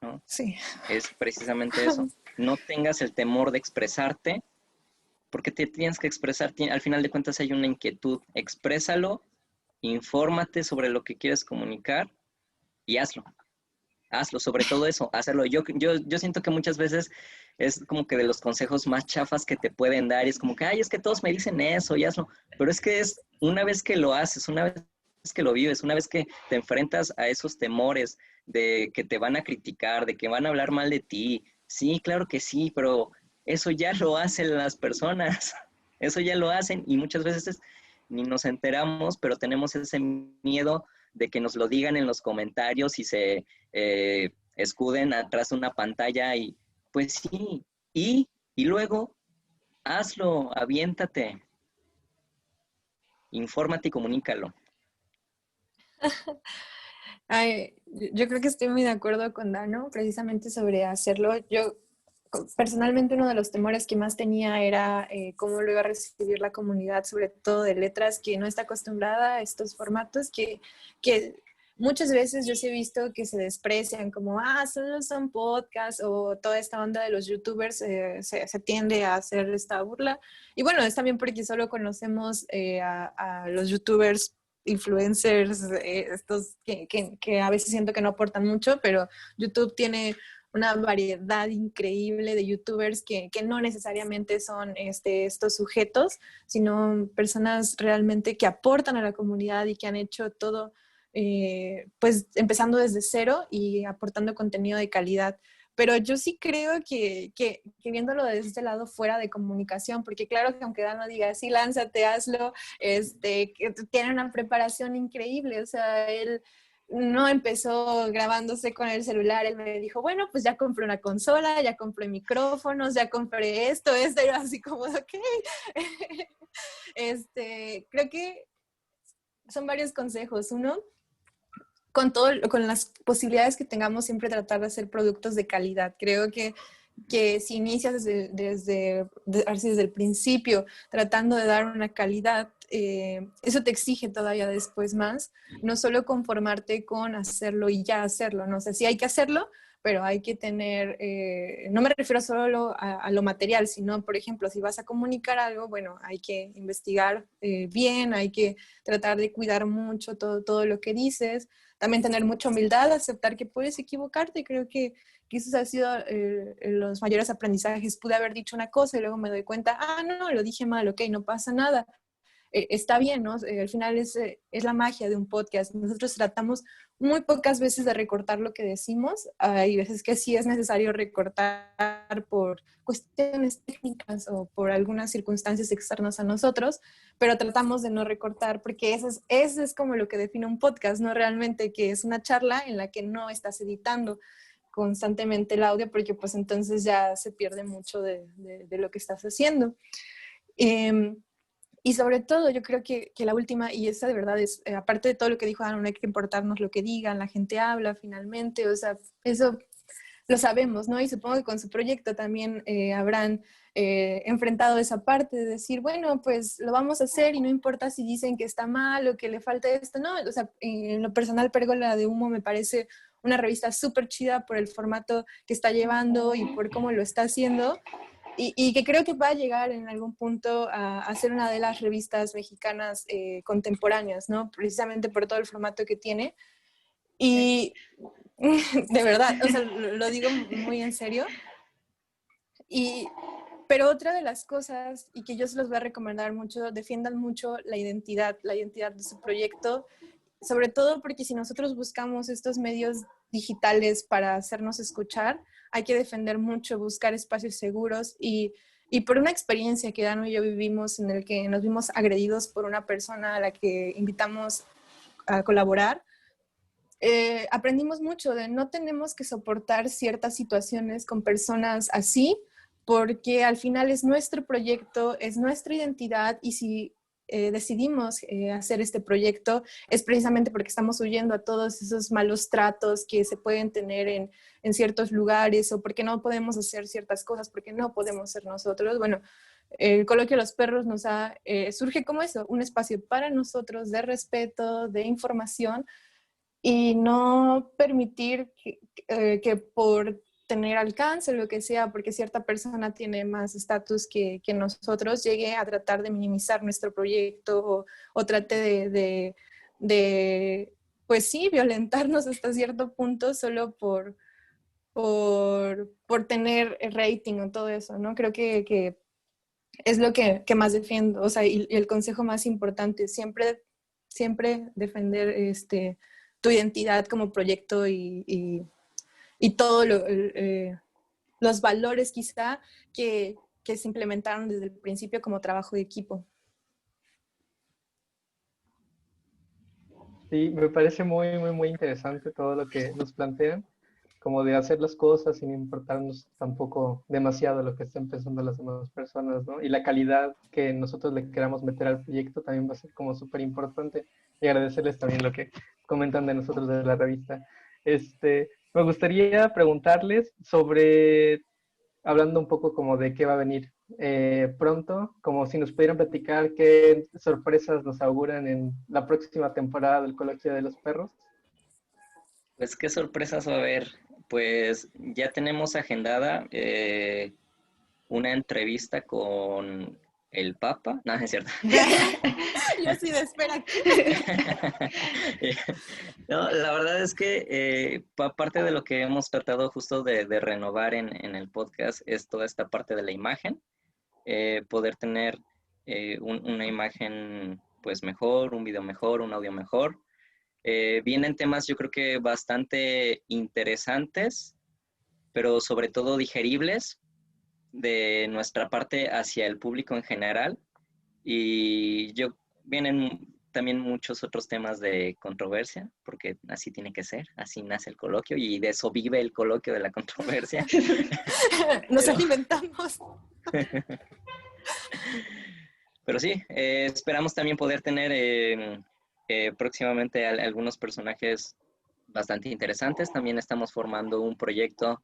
¿no? Sí. Es precisamente eso. No tengas el temor de expresarte, porque te tienes que expresar. Al final de cuentas hay una inquietud. Exprésalo, infórmate sobre lo que quieres comunicar y hazlo. Hazlo, sobre todo eso, hazlo. Yo siento que muchas veces es como que de los consejos más chafas que te pueden dar, y es como que, ay, es que todos me dicen eso y hazlo, pero es que es una vez que lo haces, una vez que lo vives, una vez que te enfrentas a esos temores de que te van a criticar, de que van a hablar mal de ti, sí, claro que sí, pero eso ya lo hacen las personas, eso ya lo hacen y muchas veces ni nos enteramos, pero tenemos ese miedo de que nos lo digan en los comentarios y se escuden atrás de una pantalla y pues sí, y luego hazlo, aviéntate, infórmate y comunícalo. Ay, yo creo que estoy muy de acuerdo con Dano, precisamente sobre hacerlo. Yo personalmente uno de los temores que más tenía era cómo lo iba a recibir la comunidad, sobre todo de letras, que no está acostumbrada a estos formatos, que muchas veces yo sí he visto que se desprecian como, solo son podcasts o toda esta onda de los youtubers se tiende a hacer esta burla. Y bueno, es también porque solo conocemos a los youtubers influencers, estos que a veces siento que no aportan mucho, pero YouTube tiene una variedad increíble de youtubers que no necesariamente son estos sujetos, sino personas realmente que aportan a la comunidad y que han hecho todo, pues empezando desde cero y aportando contenido de calidad. Pero yo sí creo que viéndolo desde este lado fuera de comunicación, porque claro que aunque Dano diga, sí, lánzate, hazlo, que tiene una preparación increíble, o sea, él no empezó grabándose con el celular, él me dijo, bueno, pues ya compré una consola, ya compré micrófonos, ya compré esto, y yo así como, ok. Creo que son varios consejos. Uno, con las posibilidades que tengamos, siempre tratar de hacer productos de calidad. Creo que si inicias desde el principio tratando de dar una calidad, eso te exige todavía después más, no solo conformarte con hacerlo y ya hacerlo, no sé, sí hay que hacerlo, pero hay que tener, no me refiero solo a lo material, sino, por ejemplo, si vas a comunicar algo, bueno, hay que investigar bien, hay que tratar de cuidar mucho todo lo que dices, también tener mucha humildad, aceptar que puedes equivocarte. Creo que esos han sido los mayores aprendizajes. Pude haber dicho una cosa y luego me doy cuenta, no, lo dije mal, ok, no pasa nada. Está bien, ¿no? Al final es la magia de un podcast. Nosotros tratamos muy pocas veces de recortar lo que decimos. Hay veces que sí es necesario recortar por cuestiones técnicas o por algunas circunstancias externas a nosotros, pero tratamos de no recortar porque eso es como lo que define un podcast, ¿no? Realmente que es una charla en la que no estás editando constantemente el audio porque pues entonces ya se pierde mucho de lo que estás haciendo. Y sobre todo, yo creo que la última, y esa de verdad es, aparte de todo lo que dijo Ana, no hay que importarnos lo que digan, la gente habla finalmente, o sea, eso lo sabemos, ¿no? Y supongo que con su proyecto también habrán enfrentado esa parte de decir, bueno, pues lo vamos a hacer y no importa si dicen que está mal o que le falta esto, ¿no? O sea, en lo personal, Pérgola de Humo me parece una revista súper chida por el formato que está llevando y por cómo lo está haciendo. Y que creo que va a llegar en algún punto a ser una de las revistas mexicanas contemporáneas, ¿no? Precisamente por todo el formato que tiene. Y de verdad, o sea, lo digo muy en serio. Pero otra de las cosas, y que yo se los voy a recomendar mucho, defiendan mucho la identidad de su proyecto, sobre todo porque si nosotros buscamos estos medios digitales para hacernos escuchar, hay que defender mucho, buscar espacios seguros y por una experiencia que Dano y yo vivimos en el que nos vimos agredidos por una persona a la que invitamos a colaborar, aprendimos mucho de no tenemos que soportar ciertas situaciones con personas así, porque al final es nuestro proyecto, es nuestra identidad y si decidimos hacer este proyecto es precisamente porque estamos huyendo a todos esos malos tratos que se pueden tener en ciertos lugares o porque no podemos hacer ciertas cosas, porque no podemos ser nosotros. Bueno, el Coloquio de los Perros surge como eso, un espacio para nosotros de respeto, de información y no permitir que por tener alcance, lo que sea, porque cierta persona tiene más estatus que nosotros, llegue a tratar de minimizar nuestro proyecto o trate pues sí, violentarnos hasta cierto punto solo por tener rating o todo eso, ¿no? Creo que es lo que más defiendo, o sea, y el consejo más importante, siempre defender tu identidad como proyecto y todos los valores quizá que se implementaron desde el principio como trabajo de equipo. Sí, me parece muy, muy, muy interesante todo lo que nos plantean, como de hacer las cosas sin importarnos tampoco demasiado lo que estén pensando las demás personas, ¿no? Y la calidad que nosotros le queramos meter al proyecto también va a ser como súper importante. Y agradecerles también lo que comentan de nosotros de la revista. Me gustaría preguntarles sobre, hablando un poco como de qué va a venir pronto, como si nos pudieran platicar qué sorpresas nos auguran en la próxima temporada del Colegio de los Perros. Pues qué sorpresas va a haber. Pues ya tenemos agendada una entrevista con el Papa. No, es cierto. Yo sí de espera. No, la verdad es que parte de lo que hemos tratado justo de renovar en el podcast es toda esta parte de la imagen, poder tener una imagen pues mejor, un video mejor, un audio mejor. Vienen temas yo creo que bastante interesantes, pero sobre todo digeribles de nuestra parte hacia el público en general. Y vienen también muchos otros temas de controversia, porque así tiene que ser, así nace el coloquio y de eso vive el coloquio de la controversia. Nos alimentamos. Pero sí, esperamos también poder tener próximamente algunos personajes bastante interesantes. También estamos formando un proyecto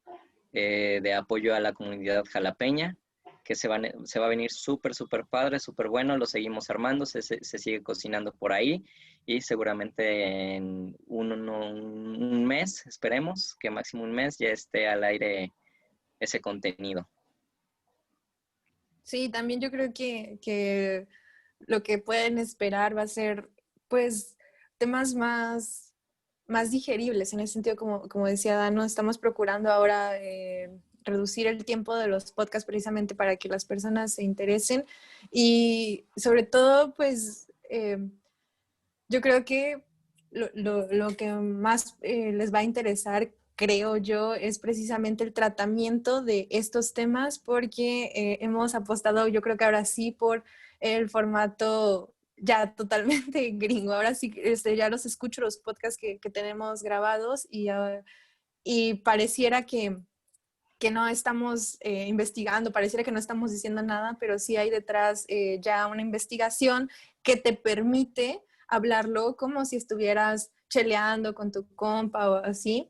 de apoyo a la comunidad jalapeña, que se va a venir súper, súper padre, súper bueno. Lo seguimos armando, se sigue cocinando por ahí y seguramente en un mes, esperemos que máximo un mes ya esté al aire ese contenido. Sí, también yo creo que lo que pueden esperar va a ser, pues, temas más digeribles, en el sentido, como decía Dano, estamos procurando ahora reducir el tiempo de los podcasts precisamente para que las personas se interesen y sobre todo, pues, yo creo que lo que más les va a interesar, creo yo, es precisamente el tratamiento de estos temas porque hemos apostado, yo creo que ahora sí, por el formato ya totalmente gringo. Ahora sí, ya los escucho los podcasts que tenemos grabados y pareciera que no estamos investigando, pareciera que no estamos diciendo nada, pero sí hay detrás ya una investigación que te permite hablarlo como si estuvieras cheleando con tu compa o así.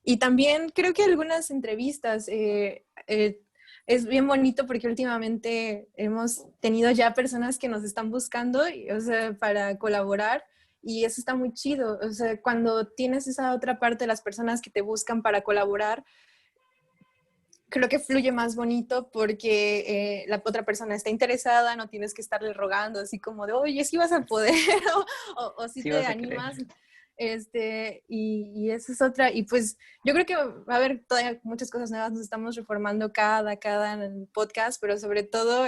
Y también creo que algunas entrevistas es bien bonito porque últimamente hemos tenido ya personas que nos están buscando, o sea, para colaborar. Y eso está muy chido. O sea, cuando tienes esa otra parte de las personas que te buscan para colaborar, creo que fluye más bonito porque la otra persona está interesada, no tienes que estarle rogando así como de, oye, si vas a poder o si Sí te vas a querer. animas. Y esa es otra. Y pues yo creo que va a haber todavía muchas cosas nuevas, nos estamos reformando cada podcast, pero sobre todo,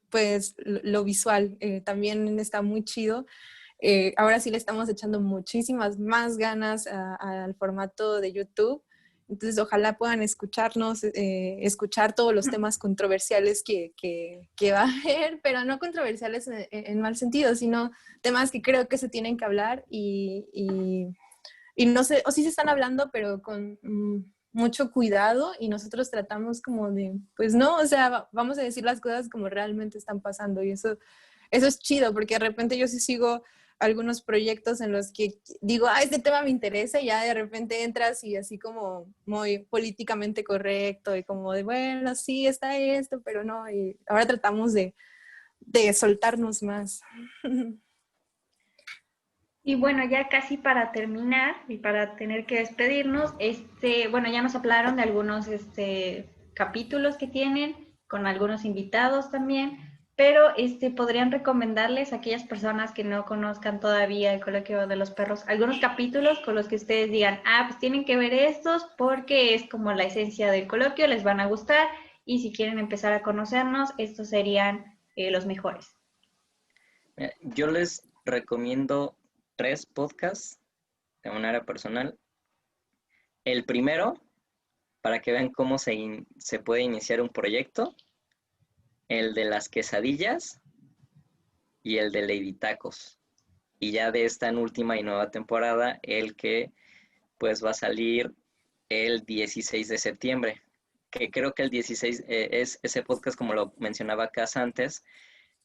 pues lo visual también está muy chido. Ahora sí le estamos echando muchísimas más ganas al formato de YouTube. Entonces, ojalá puedan escucharnos, escuchar todos los temas controversiales que va a haber, pero no controversiales en mal sentido, sino temas que creo que se tienen que hablar y no sé, o sí se están hablando, pero con mucho cuidado y nosotros tratamos como de, pues no, o sea, vamos a decir las cosas como realmente están pasando y eso es chido, porque de repente yo sí sigo algunos proyectos en los que digo, este tema me interesa y ya de repente entras y así como muy políticamente correcto y como de, bueno, sí, está esto, pero no, y ahora tratamos de soltarnos más. Y bueno, ya casi para terminar y para tener que despedirnos, bueno, ya nos hablaron de algunos capítulos que tienen, con algunos invitados también, pero podrían recomendarles a aquellas personas que no conozcan todavía el Coloquio de los Perros, algunos capítulos con los que ustedes digan, pues tienen que ver estos porque es como la esencia del coloquio, les van a gustar, y si quieren empezar a conocernos, estos serían los mejores. Yo les recomiendo 3 podcasts de manera personal. El primero, para que vean cómo se puede iniciar un proyecto, el de las quesadillas y el de Lady Tacos. Y ya de esta última y nueva temporada, el que pues va a salir el 16 de septiembre, que creo que el 16 es ese podcast, como lo mencionaba Cas antes,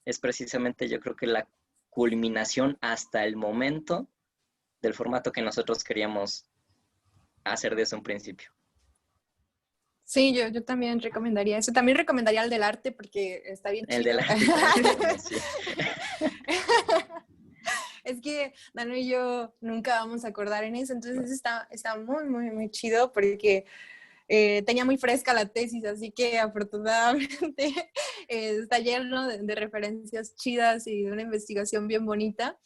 es precisamente yo creo que la culminación hasta el momento del formato que nosotros queríamos hacer desde un principio. Sí, yo también recomendaría eso. También recomendaría el del arte porque está bien El chido. del arte. Sí. Es que Dano y yo nunca vamos a acordar en eso, entonces está muy, muy, muy chido porque tenía muy fresca la tesis, así que afortunadamente está lleno de referencias chidas y de una investigación bien bonita.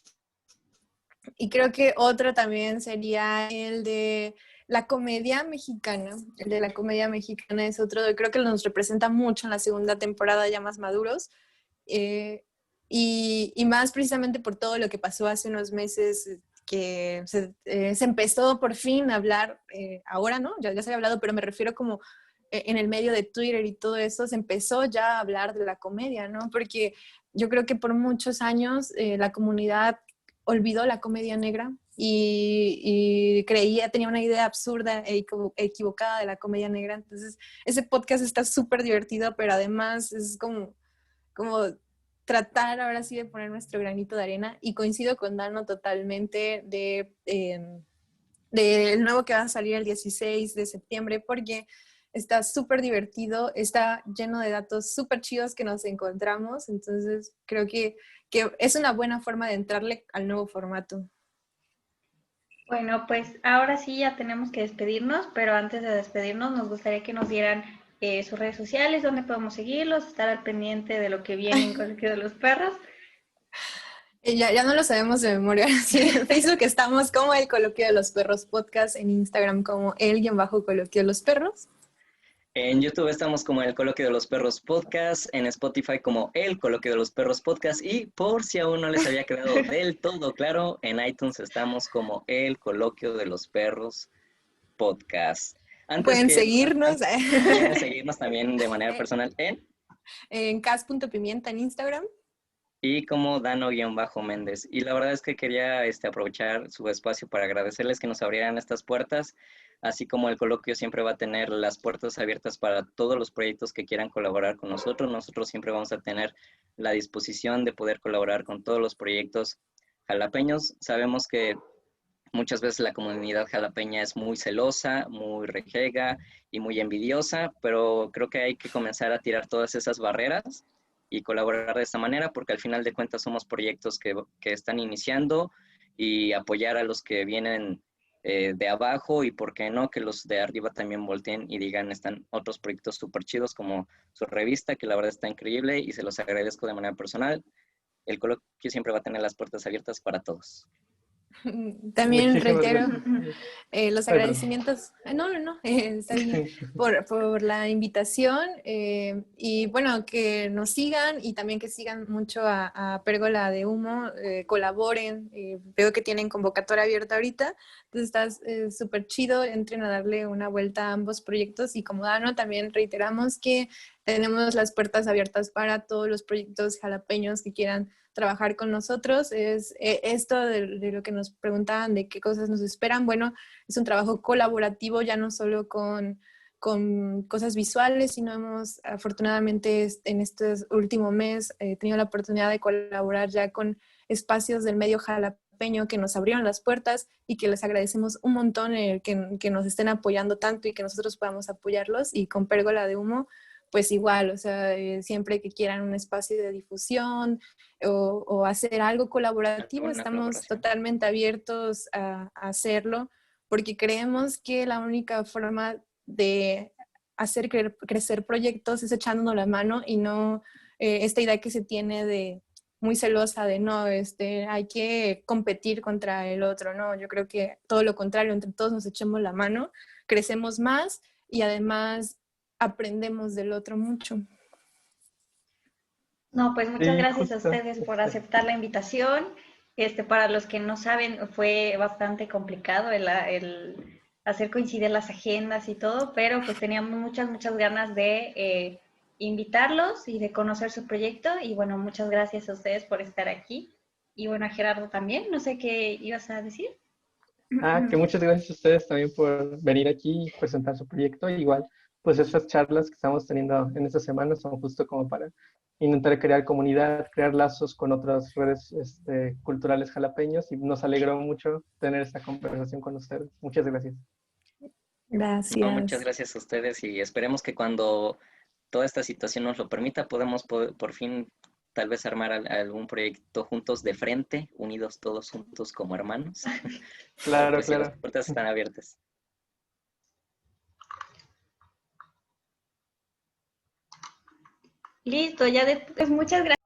Y creo que otro también sería el de la comedia mexicana. El de la comedia mexicana es otro, creo que nos representa mucho en la segunda temporada, ya más maduros. Y más precisamente por todo lo que pasó hace unos meses, que se empezó por fin a hablar, ahora no, ya se había hablado, pero me refiero como en el medio de Twitter y todo eso, se empezó ya a hablar de la comedia, ¿no? Porque yo creo que por muchos años la comunidad olvidó la comedia negra y tenía una idea absurda e equivocada de la comedia negra. Entonces, ese podcast está súper divertido, pero además es como tratar ahora sí de poner nuestro granito de arena, y coincido con Dano totalmente del nuevo que va a salir el 16 de septiembre, porque está súper divertido, está lleno de datos súper chidos que nos encontramos, entonces creo que es una buena forma de entrarle al nuevo formato. Bueno, pues ahora sí ya tenemos que despedirnos, pero antes de despedirnos nos gustaría que nos dieran sus redes sociales, dónde podemos seguirlos, estar al pendiente de lo que viene en Colegio de los Perros. Ya no lo sabemos de memoria. Sí, en Facebook estamos como el Coloquio de los Perros Podcast, en Instagram como el_Coloquio de los Perros. En YouTube estamos como El Coloquio de los Perros Podcast, en Spotify como El Coloquio de los Perros Podcast, y por si aún no les había quedado del todo claro, en iTunes estamos como El Coloquio de los Perros Podcast. Pueden seguirnos. Pueden seguirnos también de manera personal en cas.pimienta en Instagram. Y como Dano_Méndez. Y la verdad es que quería aprovechar su espacio para agradecerles que nos abrieran estas puertas, así como el coloquio siempre va a tener las puertas abiertas para todos los proyectos que quieran colaborar con nosotros. Nosotros siempre vamos a tener la disposición de poder colaborar con todos los proyectos jalapeños. Sabemos que muchas veces la comunidad jalapeña es muy celosa, muy rejega y muy envidiosa, pero creo que hay que comenzar a tirar todas esas barreras y colaborar de esta manera, porque al final de cuentas somos proyectos que están iniciando, y apoyar a los que vienen de abajo, y por qué no que los de arriba también volteen y digan, están otros proyectos súper chidos como su revista, que la verdad está increíble y se los agradezco de manera personal. El coloquio siempre va a tener las puertas abiertas para todos. También Muchísimas reitero los Perdón. agradecimientos, está bien, por la invitación, y bueno, que nos sigan y también que sigan mucho a Pérgola de Humo, colaboren, veo que tienen convocatoria abierta ahorita, entonces está súper chido, entren a darle una vuelta a ambos proyectos, y como Dano también reiteramos que tenemos las puertas abiertas para todos los proyectos jalapeños que quieran trabajar con nosotros. Es esto de lo que nos preguntaban, de qué cosas nos esperan. Bueno, es un trabajo colaborativo, ya no solo con cosas visuales, sino hemos afortunadamente en este último mes tenido la oportunidad de colaborar ya con espacios del medio jalapeño que nos abrieron las puertas, y que les agradecemos un montón que nos estén apoyando tanto y que nosotros podamos apoyarlos. Y con Pérgola de Humo, pues igual, o sea, siempre que quieran un espacio de difusión o hacer algo colaborativo, estamos totalmente abiertos a hacerlo, porque creemos que la única forma de hacer crecer proyectos es echándonos la mano, y no esta idea que se tiene de muy celosa de no, hay que competir contra el otro. No, yo creo que todo lo contrario, entre todos nos echemos la mano, crecemos más y además aprendemos del otro mucho. No, pues muchas Sí, gracias a justo. ustedes por aceptar la invitación. Para los que no saben, fue bastante complicado el hacer coincidir las agendas y todo, pero pues teníamos muchas ganas de invitarlos y de conocer su proyecto. Y bueno, muchas gracias a ustedes por estar aquí. Y bueno, a Gerardo también, no sé qué ibas a decir. Que muchas gracias a ustedes también por venir aquí y presentar su proyecto. Igual, pues estas charlas que estamos teniendo en esta semana son justo como para intentar crear comunidad, crear lazos con otras redes culturales jalapeños, y nos alegró mucho tener esta conversación con ustedes. Muchas gracias. Gracias. No, muchas gracias a ustedes, y esperemos que cuando toda esta situación nos lo permita, podemos por fin tal vez armar algún proyecto juntos de frente, unidos todos juntos como hermanos. Claro, Pues sí, las claro. puertas están abiertas. Listo, ya después, muchas gracias.